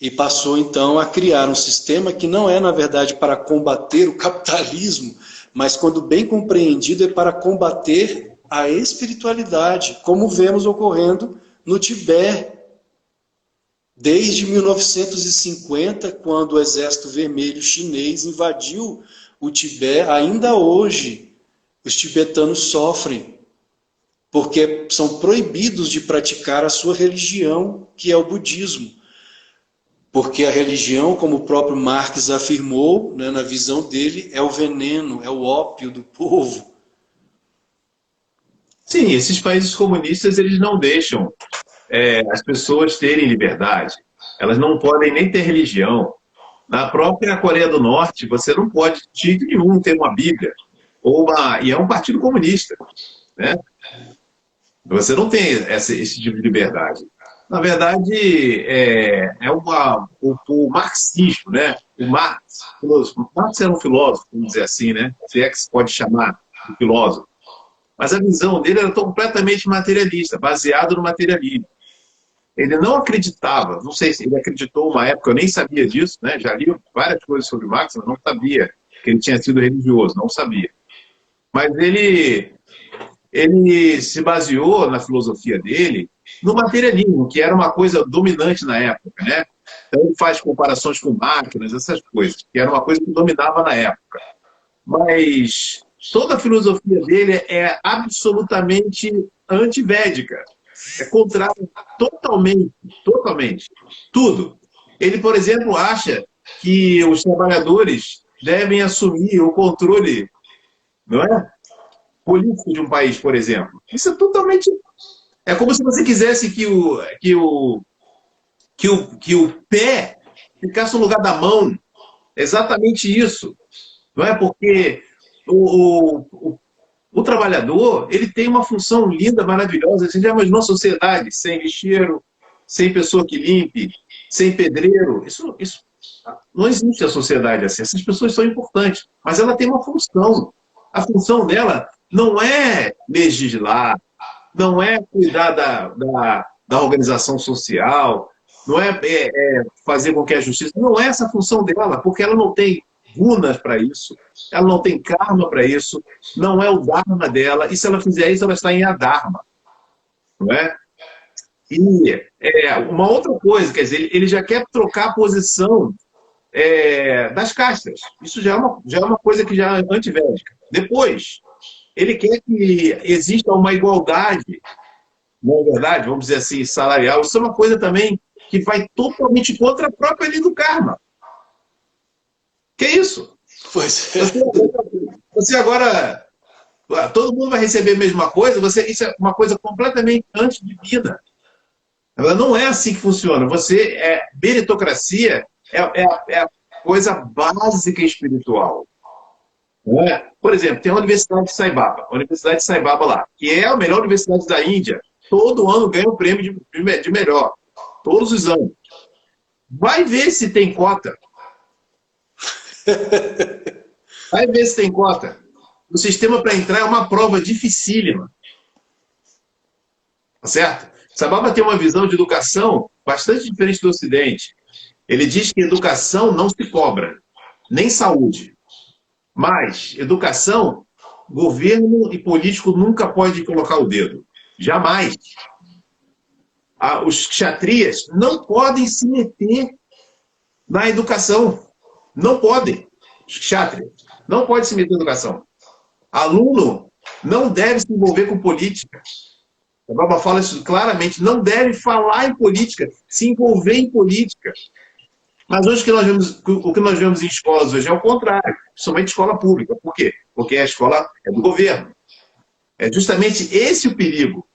E passou então a criar um sistema que não é, na verdade, para combater o capitalismo, mas quando bem compreendido é para combater a espiritualidade, como vemos ocorrendo no Tibete. Desde 1950, quando o Exército Vermelho Chinês invadiu o Tibete, ainda hoje os tibetanos sofrem, porque são proibidos de praticar a sua religião, que é o budismo. Porque a religião, como o próprio Marx afirmou, né, na visão dele, é o veneno, é o ópio do povo. Sim, esses países comunistas eles não deixam as pessoas terem liberdade. Elas não podem nem ter religião. Na própria Coreia do Norte, você não pode, de jeito nenhum, ter uma Bíblia. E é um partido comunista. Né? Você não tem esse tipo de liberdade. Na verdade, o marxismo, né? Marx era um filósofo, vamos dizer assim, né? Se é que se pode chamar de filósofo. Mas a visão dele era completamente materialista, baseada no materialismo. Ele não acreditava, não sei se ele acreditou uma época, eu nem sabia disso, né? Já li várias coisas sobre Marx, mas não sabia que ele tinha sido religioso, não sabia. Mas ele se baseou na filosofia dele no materialismo, que era uma coisa dominante na época, né? Então ele faz comparações com máquinas, essas coisas, que era uma coisa que dominava na época. Mas toda a filosofia dele é absolutamente antivédica. É contrário totalmente, totalmente. Tudo. Ele, por exemplo, acha que os trabalhadores devem assumir o controle, não é? Político de um país, por exemplo. Isso é totalmente... É como se você quisesse que o pé ficasse no lugar da mão. Exatamente isso. Não é? Porque o trabalhador, ele tem uma função linda, maravilhosa. Você já imaginou uma sociedade sem lixeiro, sem pessoa que limpe, sem pedreiro? Isso não existe a sociedade assim. Essas pessoas são importantes, mas ela tem uma função. A função dela não é legislar, não é cuidar da organização social, não é fazer com que a justiça... Não é essa a função dela, porque ela não tem gunas para isso, ela não tem karma para isso, não é o dharma dela, e se ela fizer isso, ela está em adharma. Não é? E uma outra coisa, quer dizer, ele já quer trocar a posição das castas. Isso já é uma coisa que já é antivédica. Depois, ele quer que exista uma igualdade, não é verdade? Vamos dizer assim, salarial. Isso é uma coisa também que vai totalmente contra a própria lei do karma. Que isso? Pois é. Você agora... Todo mundo vai receber a mesma coisa, isso é uma coisa completamente antidivina. Ela não é assim que funciona. Meritocracia é a coisa básica espiritual. Não é? Por exemplo, tem a Universidade de Sai Baba, lá, que é a melhor universidade da Índia. Todo ano ganha um prêmio de melhor. Todos os anos. Vai ver se tem cota. Vai ver se tem cota. O sistema para entrar é uma prova dificílima. Tá certo? Sababa tem uma visão de educação bastante diferente do Ocidente. Ele diz que educação não se cobra, nem saúde. Mas educação, governo e político nunca podem colocar o dedo. Jamais. Os kshatriyas não podem se meter na educação. Não podem. Os kshatriyas não podem se meter na educação. Aluno não deve se envolver com política. A Baba fala isso claramente. Não deve falar em política, se envolver em política. Mas hoje o que nós vemos em escolas hoje é o contrário, principalmente escola pública. Por quê? Porque a escola é do governo. É justamente esse o perigo.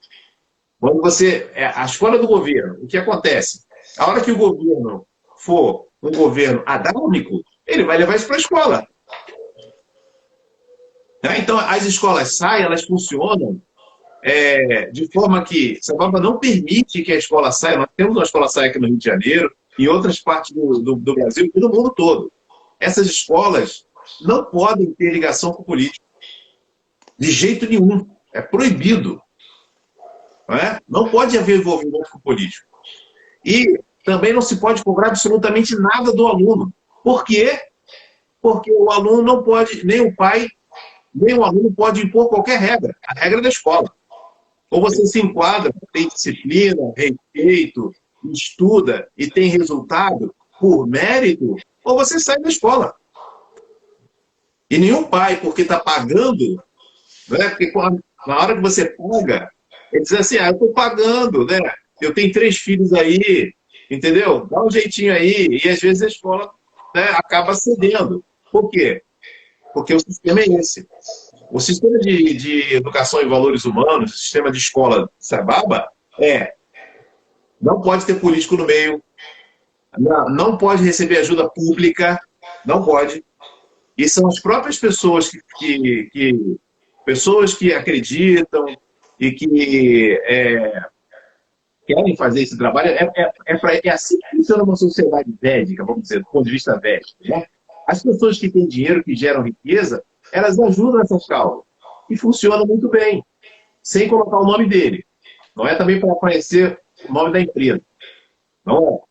Quando a escola é do governo, o que acontece? A hora que o governo for um governo adármico, ele vai levar isso para a escola. Então, as escolas SAI, elas funcionam de forma que Sababa não permite que a escola saia. Nós temos uma escola SAI aqui no Rio de Janeiro, em outras partes do Brasil e do mundo todo. Essas escolas não podem ter ligação com política. De jeito nenhum. É proibido. Não pode haver envolvimento com político. E também não se pode cobrar absolutamente nada do aluno. Por quê? Porque o aluno não pode, nem o pai, nem o aluno pode impor qualquer regra. A regra é da escola. Ou você se enquadra, tem disciplina, respeito, estuda e tem resultado por mérito, ou você sai da escola. E nenhum pai, porque está pagando, porque na hora que você paga, ele diz assim, eu estou pagando, né? Eu tenho 3 filhos aí, entendeu? Dá um jeitinho aí, e às vezes a escola acaba cedendo. Por quê? Porque o sistema é esse. O sistema de educação e valores humanos, o sistema de escola Sababa, não pode ter político no meio, não pode receber ajuda pública, não pode. E são as próprias pessoas pessoas que acreditam, e que querem fazer esse trabalho. É assim que funciona uma sociedade védica, vamos dizer, do ponto de vista védico, né? As pessoas que têm dinheiro, que geram riqueza, elas ajudam essas causas. E funciona muito bem, sem colocar o nome dele. Não é também para aparecer o nome da empresa. Não,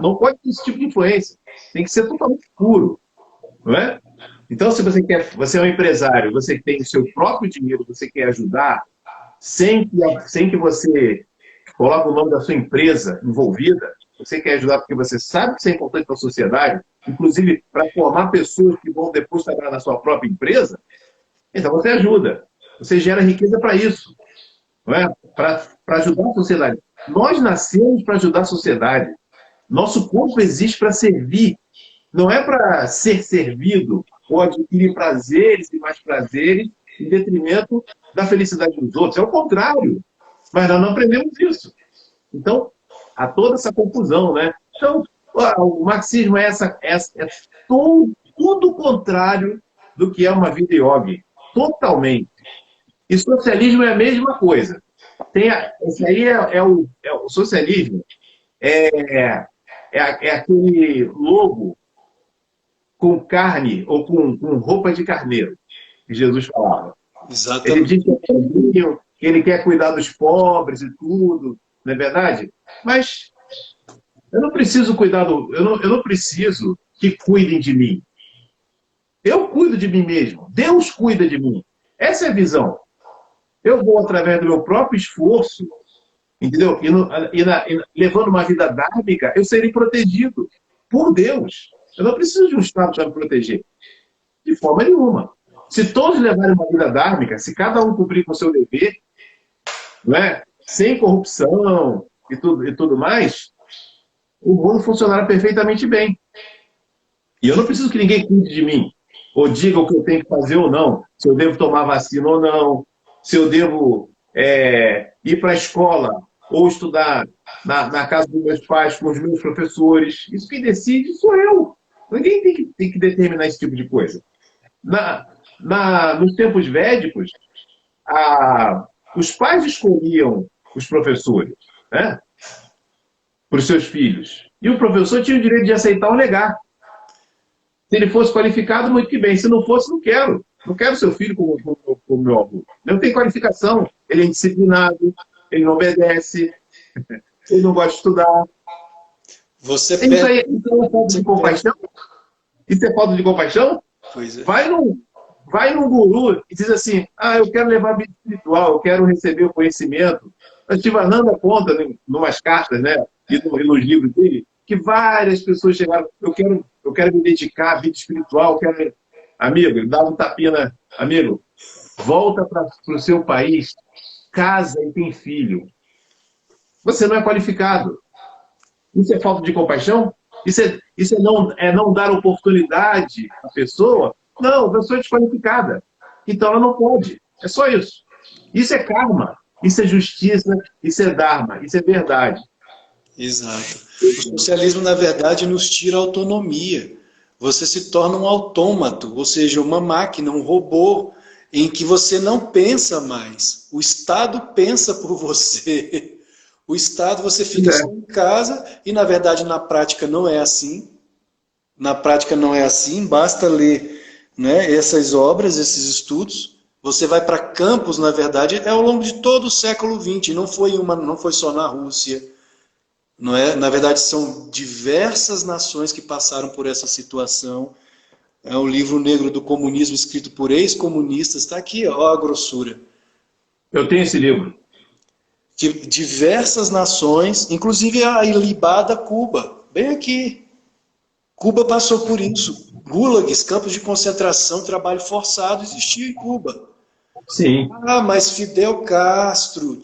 não pode ter esse tipo de influência. Tem que ser totalmente puro. Não é? Então, se você é um empresário, você tem o seu próprio dinheiro, você quer ajudar, sem que você coloque o nome da sua empresa envolvida, você quer ajudar porque você sabe que isso é importante para a sociedade, inclusive para formar pessoas que vão depois trabalhar na sua própria empresa, então você ajuda. Você gera riqueza para isso. Não é? Para ajudar a sociedade. Nós nascemos para ajudar a sociedade. Nosso corpo existe para servir. Não é para ser servido ou adquirir prazeres e mais prazeres em detrimento da felicidade dos outros. É o contrário. Mas nós não aprendemos isso. Então, há toda essa confusão, né? Então, o marxismo é tudo o contrário do que é uma vida yogi. Totalmente. E socialismo é a mesma coisa. Esse aí o socialismo é aquele lobo com carne ou com roupa de carneiro, que Jesus falava. Exatamente. Ele diz que é bonzinho, que ele quer cuidar dos pobres e tudo, não é verdade? Mas eu não preciso eu não preciso que cuidem de mim. Eu cuido de mim mesmo. Deus cuida de mim. Essa é a visão. Eu vou, através do meu próprio esforço, entendeu? Levando uma vida dármica, eu serei protegido por Deus. Eu não preciso de um Estado para me proteger. De forma nenhuma. Se todos levarem uma vida dármica, se cada um cumprir com o seu dever, não é? Sem corrupção e tudo mais, o mundo funcionará perfeitamente bem. E eu não preciso que ninguém cuide de mim, ou diga o que eu tenho que fazer ou não, se eu devo tomar vacina ou não, se eu devo ir para a escola ou estudar na casa dos meus pais com os meus professores. Isso quem decide sou eu. Ninguém tem que determinar esse tipo de coisa. Nos tempos védicos, os pais escolhiam os professores, né, para os seus filhos. E o professor tinha o direito de aceitar ou negar. Se ele fosse qualificado, muito que bem. Se não fosse, não quero. Não quero seu filho como meu avô. Não tem qualificação. Ele é indisciplinado, ele não obedece, ele não gosta de estudar. Isso aí é falta de compaixão? Isso é falta de compaixão? Pois é. Vai num guru e diz assim, eu quero levar a vida espiritual, eu quero receber o conhecimento. A Shivananda conta em umas cartas, né, e nos livros dele, que várias pessoas chegaram, eu quero me dedicar à vida espiritual, amigo, dá um tapinha, amigo, volta para o seu país, casa e tem filho. Você não é qualificado. Isso é falta de compaixão? Isso é não dar oportunidade à pessoa? Não, a pessoa é desqualificada. Então ela não pode. É só isso. Isso é karma, isso é justiça, isso é dharma, isso é verdade. Exato. O socialismo, na verdade, nos tira a autonomia. Você se torna um autômato, ou seja, uma máquina, um robô, em que você não pensa mais. O Estado pensa por você. O Estado, você fica só em casa, e na verdade, na prática, não é assim. Na prática, não é assim, basta ler, né, essas obras, esses estudos. Você vai para campos, na verdade, ao longo de todo o século XX, não foi só na Rússia. Não é? Na verdade, são diversas nações que passaram por essa situação. É um livro negro do comunismo escrito por ex-comunistas. Está aqui, ó, a grossura. Eu tenho esse livro. De diversas nações, inclusive a ilibada Cuba. Bem aqui. Cuba passou por isso. Gulags, campos de concentração, trabalho forçado, existia em Cuba. Sim. Mas Fidel Castro,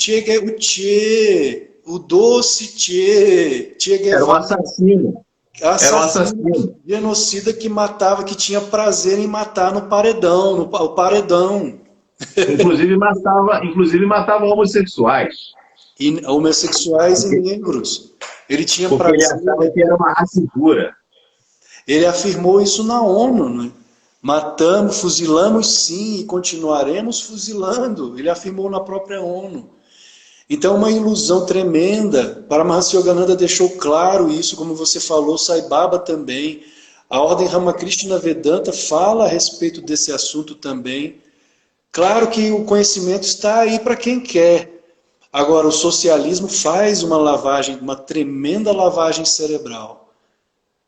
o doce Che Guevara. Era um assassino. Era um assassino. Genocida que matava, que tinha prazer em matar no paredão, o paredão. Inclusive matava homossexuais. E homossexuais e negros. Ele tinha prazer. Ele achava que era uma raça pura. Ele afirmou isso na ONU, né? Matamos, fuzilamos sim e continuaremos fuzilando. Ele afirmou na própria ONU. Então, uma ilusão tremenda. Paramahansa Yogananda deixou claro isso, como você falou, Sai Baba também. A Ordem Ramakrishna Vedanta fala a respeito desse assunto também. Claro que o conhecimento está aí para quem quer. Agora, o socialismo faz uma lavagem, uma tremenda lavagem cerebral.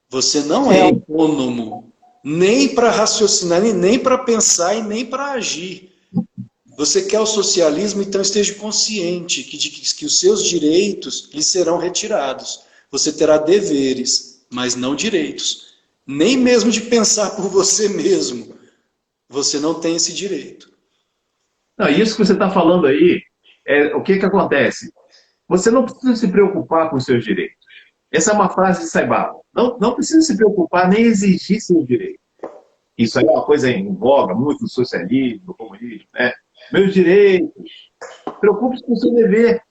Você não é autônomo, nem para raciocinar, nem para pensar e nem para agir. Você quer o socialismo, então esteja consciente que os seus direitos lhe serão retirados. Você terá deveres, mas não direitos. Nem mesmo de pensar por você mesmo. Você não tem esse direito. Não, isso que você está falando aí, o que acontece? Você não precisa se preocupar com os seus direitos. Essa é uma frase de Sai Baba. Não precisa se preocupar nem exigir seus direitos. Isso aí é uma coisa em voga muito no socialismo, no comunismo, né? Meus direitos. Preocupe-se com o seu dever.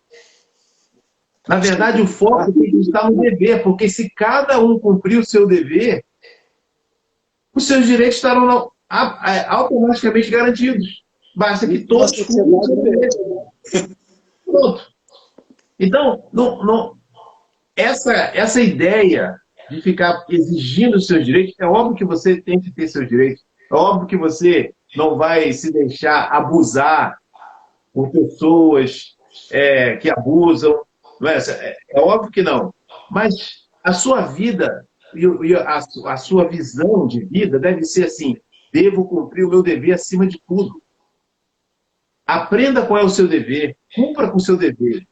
Na verdade, o foco tem que estar no dever, porque se cada um cumprir o seu dever, os seus direitos estarão automaticamente garantidos. Basta que todos cumpram o seu dever. Pronto. Então, essa ideia de ficar exigindo os seus direitos, é óbvio que você tem que ter seus direitos, é óbvio que você não vai se deixar abusar por pessoas que abusam, não é? É óbvio que não. Mas a sua vida e a sua visão de vida deve ser assim: devo cumprir o meu dever acima de tudo. Aprenda qual é o seu dever, cumpra com o seu dever.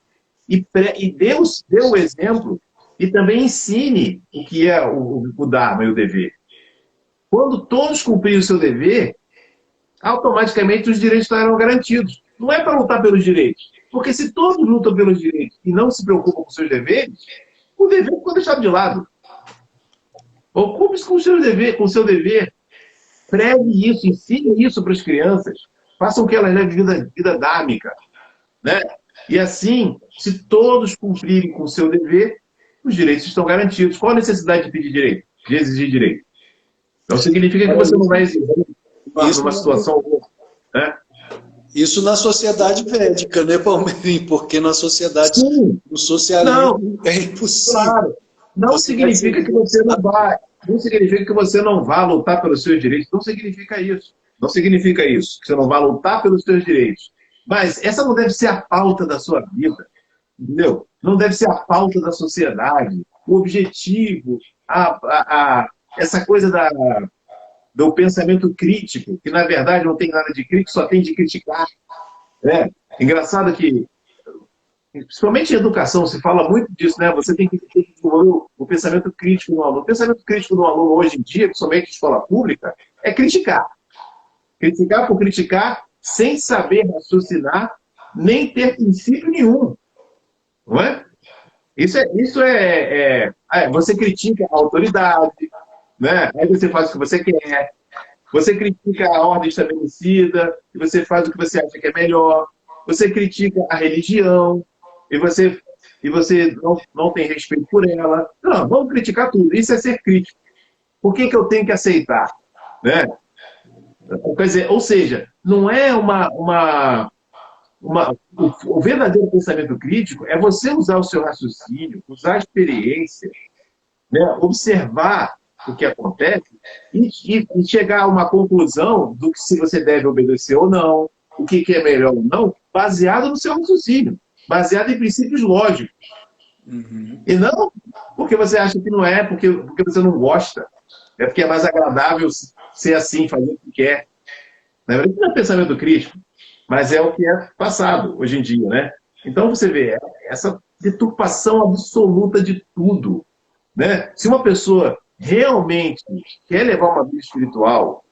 E dê o exemplo e também ensine o que é o Dharma e o dever. Quando todos cumprirem o seu dever, automaticamente os direitos estarão garantidos. Não é para lutar pelos direitos. Porque se todos lutam pelos direitos e não se preocupam com seus deveres, o dever ficou deixado de lado. Ocupe-se com o seu dever. Pregue isso, ensine isso para as crianças. Façam que elas levem vida dármica. Né? E assim, se todos cumprirem com o seu dever, os direitos estão garantidos. Qual a necessidade de pedir direito? De exigir direito? Não significa que você não vai exigir numa situação... Né? Isso na sociedade védica, né, Palmeirinho? Porque na sociedade do socialismo é impossível. Claro. Não significa que você não vai... Não significa que você não vá lutar pelos seus direitos. Não significa isso. Não significa isso, que você não vai lutar pelos seus direitos. Mas essa não deve ser a pauta da sua vida. Entendeu? Não deve ser a pauta da sociedade. O objetivo, essa coisa do pensamento crítico, que na verdade não tem nada de crítico, só tem de criticar. Engraçado que, principalmente em educação, se fala muito disso, né? Você tem que desenvolver o pensamento crítico no aluno. O pensamento crítico do aluno hoje em dia, principalmente em escola pública, é criticar. Criticar por criticar, sem saber raciocinar, nem ter princípio nenhum. Não é? Você critica a autoridade, né? Aí você faz o que você quer, você critica a ordem estabelecida, e você faz o que você acha que é melhor, você critica a religião, e você não tem respeito por ela. Não, vamos criticar tudo. Isso é ser crítico. Por que eu tenho que aceitar? Né? Quer dizer, ou seja, não é o verdadeiro pensamento crítico é você usar o seu raciocínio, usar a experiência, né? Observar o que acontece e chegar a uma conclusão do que se você deve obedecer ou não, o que é melhor ou não, baseado no seu raciocínio, baseado em princípios lógicos. Uhum. E não porque você acha que não é, porque você não gosta. É porque é mais agradável ser assim, fazer o que quer. Na verdade, não é pensamento crítico, mas é o que é passado hoje em dia, né? Então você vê essa deturpação absoluta de tudo, né? Se uma pessoa realmente quer levar uma vida espiritual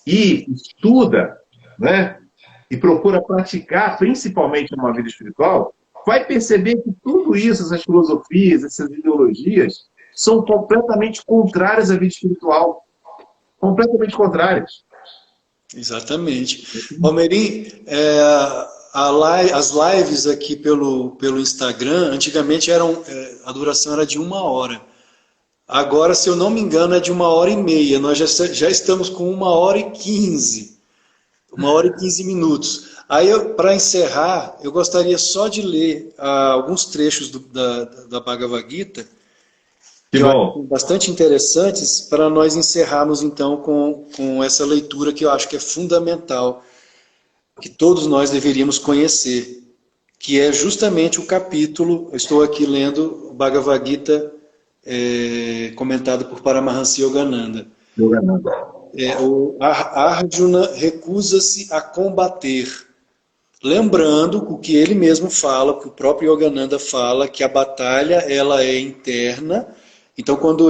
e estuda, né? E procura praticar principalmente uma vida espiritual, vai perceber que tudo isso, essas filosofias, essas ideologias, são completamente contrárias à vida espiritual. Completamente contrárias. Exatamente. Palmeirim, as lives aqui pelo Instagram, antigamente a duração era de 1 hora. Agora, se eu não me engano, é de 1h30. Nós já estamos com 1h15. 1h15. Aí, para encerrar, eu gostaria só de ler alguns trechos da Bhagavad Gita, Que que eu acho bom. bastante interessantes, para nós encerrarmos, então, com essa leitura que eu acho que é fundamental, que todos nós deveríamos conhecer, que é justamente o capítulo, eu estou aqui lendo o Bhagavad Gita, comentado por Paramahansa Yogananda. O Arjuna recusa-se a combater. Lembrando o que ele mesmo fala, o que o próprio Yogananda fala, que a batalha ela é interna. Então, quando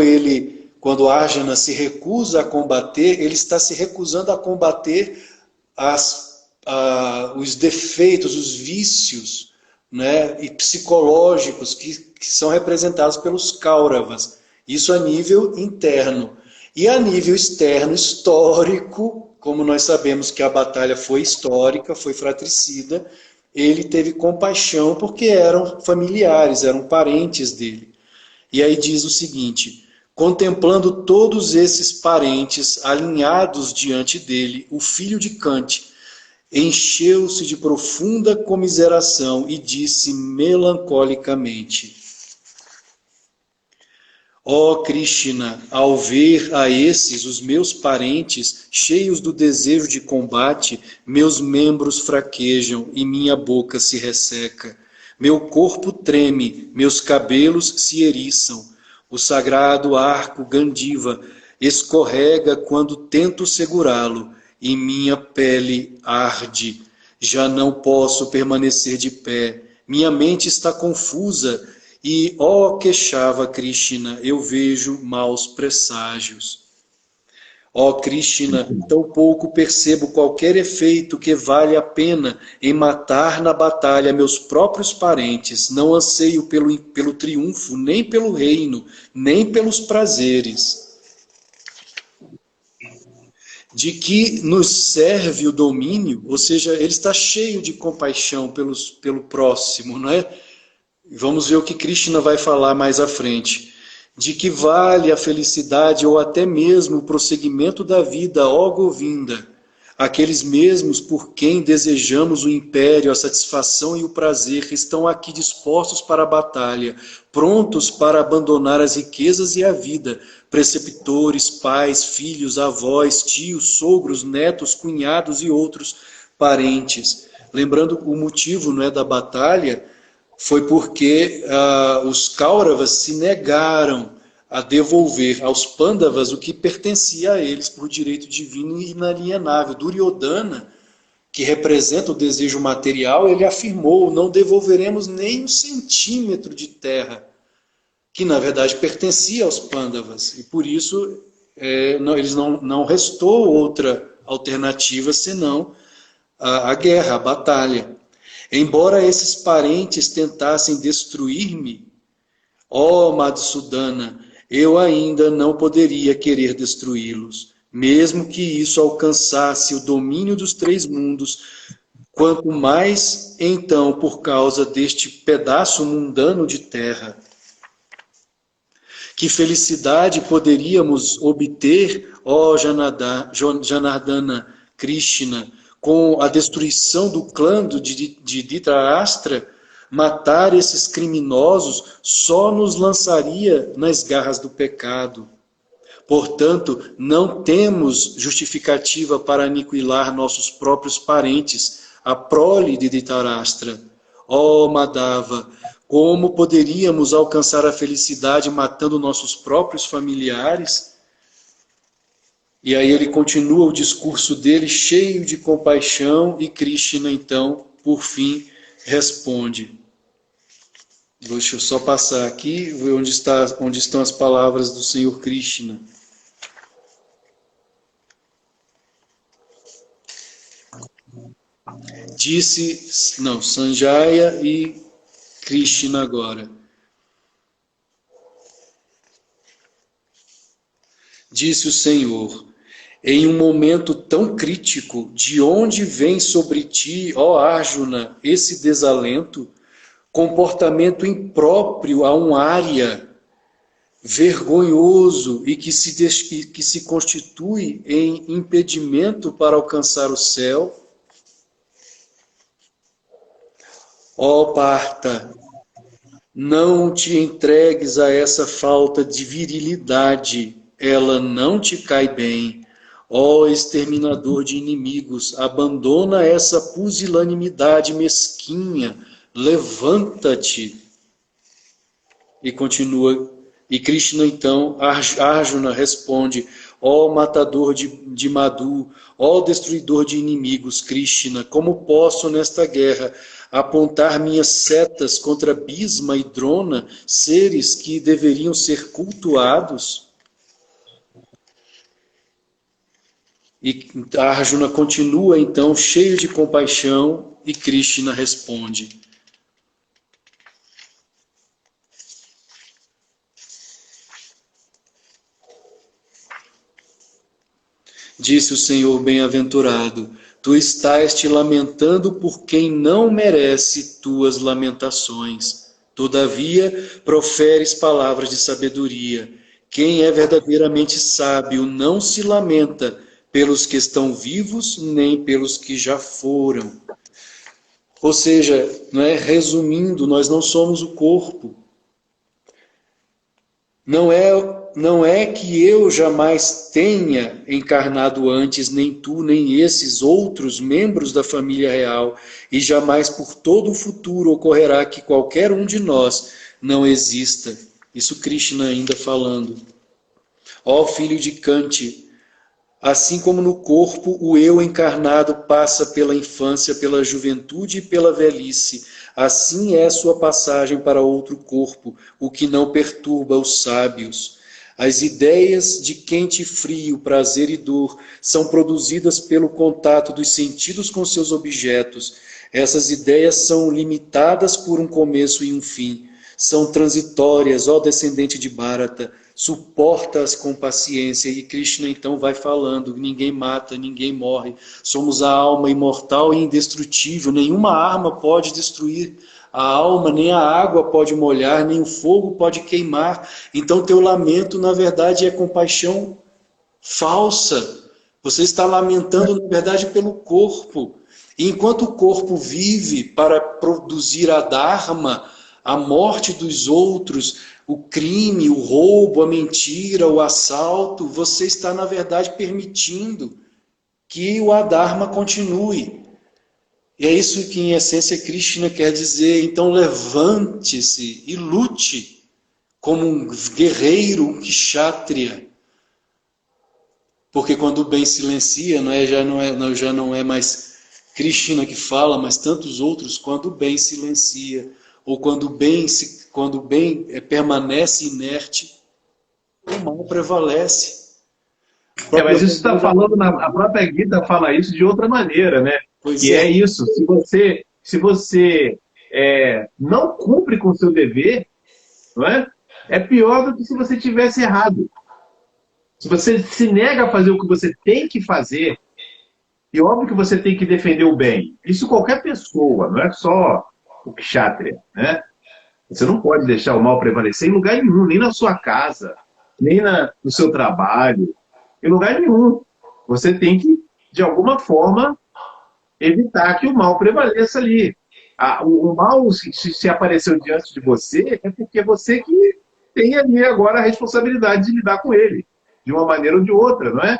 Arjuna se recusa a combater, ele está se recusando a combater os defeitos, os vícios, né, e psicológicos que são representados pelos Kauravas. Isso a nível interno. E a nível externo, histórico, como nós sabemos que a batalha foi histórica, foi fratricida, ele teve compaixão porque eram familiares, eram parentes dele. E aí diz o seguinte: contemplando todos esses parentes alinhados diante dele, o filho de Kante encheu-se de profunda comiseração e disse melancolicamente: ó Krishna, ao ver a esses, os meus parentes, cheios do desejo de combate, meus membros fraquejam e minha boca se resseca. Meu corpo treme, meus cabelos se eriçam. O sagrado arco Gandiva escorrega quando tento segurá-lo e minha pele arde. Já não posso permanecer de pé. Minha mente está confusa e, ó Keshava Krishna, eu vejo maus presságios. Ó Krishna, tampouco percebo qualquer efeito que vale a pena em matar na batalha meus próprios parentes. Não anseio pelo triunfo, nem pelo reino, nem pelos prazeres. De que nos serve o domínio, ou seja, ele está cheio de compaixão pelo próximo, não é? Vamos ver o que Krishna vai falar mais à frente. De que vale a felicidade ou até mesmo o prosseguimento da vida, ó Govinda, aqueles mesmos por quem desejamos o império, a satisfação e o prazer, estão aqui dispostos para a batalha, prontos para abandonar as riquezas e a vida, preceptores, pais, filhos, avós, tios, sogros, netos, cunhados e outros parentes. Lembrando o motivo, não é, da batalha, foi porque os Kauravas se negaram a devolver aos Pandavas o que pertencia a eles por direito divino e inalienável. Duryodhana, que representa o desejo material, ele afirmou: não devolveremos nem 1 centímetro de terra, que na verdade pertencia aos Pandavas. E por isso eles não restou outra alternativa senão a guerra, a batalha. Embora esses parentes tentassem destruir-me, ó Madhusudana, eu ainda não poderia querer destruí-los, mesmo que isso alcançasse o domínio dos 3 mundos, quanto mais, então, por causa deste pedaço mundano de terra. Que felicidade poderíamos obter, ó Janardana Krishna, com a destruição do clã de Dhritarashtra? Matar esses criminosos só nos lançaria nas garras do pecado. Portanto, não temos justificativa para aniquilar nossos próprios parentes, a prole de Dhritarashtra. Ó Madhava, como poderíamos alcançar a felicidade matando nossos próprios familiares? E aí ele continua o discurso dele cheio de compaixão e Krishna, então, por fim, responde. Deixa eu só passar aqui, ver onde estão as palavras do Senhor Krishna. Sanjaya e Krishna agora. Disse o Senhor: em um momento tão crítico, de onde vem sobre ti, ó Arjuna, esse desalento, comportamento impróprio a um Arya, vergonhoso e que se constitui em impedimento para alcançar o céu. Ó Parta, não te entregues a essa falta de virilidade, ela não te cai bem. Ó exterminador de inimigos, abandona essa pusilanimidade mesquinha, levanta-te. E continua, e Krishna então, Arjuna responde, ó matador de Madhu, ó destruidor de inimigos, Krishna, como posso nesta guerra apontar minhas setas contra Bhisma e Drona, seres que deveriam ser cultuados? E Arjuna continua então cheio de compaixão e Krishna responde. Disse o Senhor bem-aventurado, tu estás te lamentando por quem não merece tuas lamentações. Todavia, proferes palavras de sabedoria. Quem é verdadeiramente sábio não se lamenta pelos que estão vivos, nem pelos que já foram. Ou seja, resumindo, nós não somos o corpo. Não é que eu jamais tenha encarnado antes, nem tu, nem esses outros membros da família real, e jamais por todo o futuro ocorrerá que qualquer um de nós não exista. Isso Krishna ainda falando. Ó filho de Kanti, assim como no corpo o eu encarnado passa pela infância, pela juventude e pela velhice, assim é sua passagem para outro corpo, o que não perturba os sábios. As ideias de quente e frio, prazer e dor são produzidas pelo contato dos sentidos com seus objetos. Essas ideias são limitadas por um começo e um fim. São transitórias, ó descendente de Bharata, suporta-as com paciência. E Krishna então vai falando, ninguém mata, ninguém morre. Somos a alma imortal e indestrutível. Nenhuma arma pode destruir a alma, nem a água pode molhar, nem o fogo pode queimar. Então teu lamento, na verdade, é compaixão falsa. Você está lamentando, na verdade, pelo corpo. E enquanto o corpo vive para produzir a dharma, a morte dos outros, o crime, o roubo, a mentira, o assalto, você está, na verdade, permitindo que o adharma continue. E é isso que, em essência, Krishna quer dizer. Então, levante-se e lute como um guerreiro, um kshatriya. Porque quando o bem silencia, já não é mais Krishna que fala, mas tantos outros, quando o bem silencia, ou quando o bem permanece inerte, o mal prevalece. Mas isso está falando, a própria Gita fala isso de outra maneira, né? Pois que é isso, se você não cumpre com o seu dever, não é pior do que se você tivesse errado. Se você se nega a fazer o que você tem que fazer, e óbvio que você tem que defender o bem. Isso qualquer pessoa, não é só o kshatriya, né? Você não pode deixar o mal prevalecer em lugar nenhum, nem na sua casa, nem no seu trabalho, em lugar nenhum. Você tem que, de alguma forma, evitar que o mal prevaleça ali. O mal, se apareceu diante de você, é porque é você que tem ali agora a responsabilidade de lidar com ele, de uma maneira ou de outra, não é?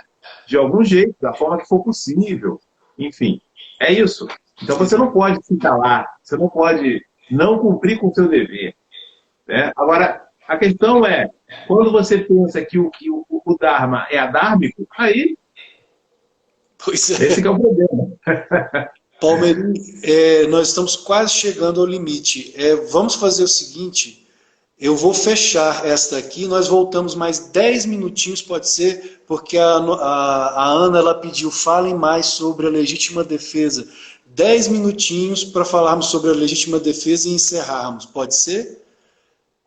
De algum jeito, da forma que for possível. Enfim, é isso. Então você não pode se calar, você não pode não cumprir com o seu dever. Né? Agora, a questão é, quando você pensa que o Dharma é adármico, aí Pois é. Esse que é o problema. Palmeirinho, nós estamos quase chegando ao limite. Vamos fazer o seguinte, eu vou fechar esta aqui, nós voltamos mais 10 minutinhos, pode ser, porque a Ana ela pediu, falem mais sobre a legítima defesa. 10 minutinhos para falarmos sobre a legítima defesa e encerrarmos, pode ser?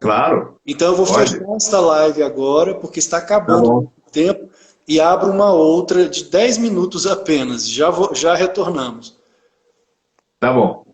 Claro. Então eu vou fechar esta live agora, porque está acabando o tempo, e abro uma outra de 10 minutos apenas. Já retornamos. Tá bom.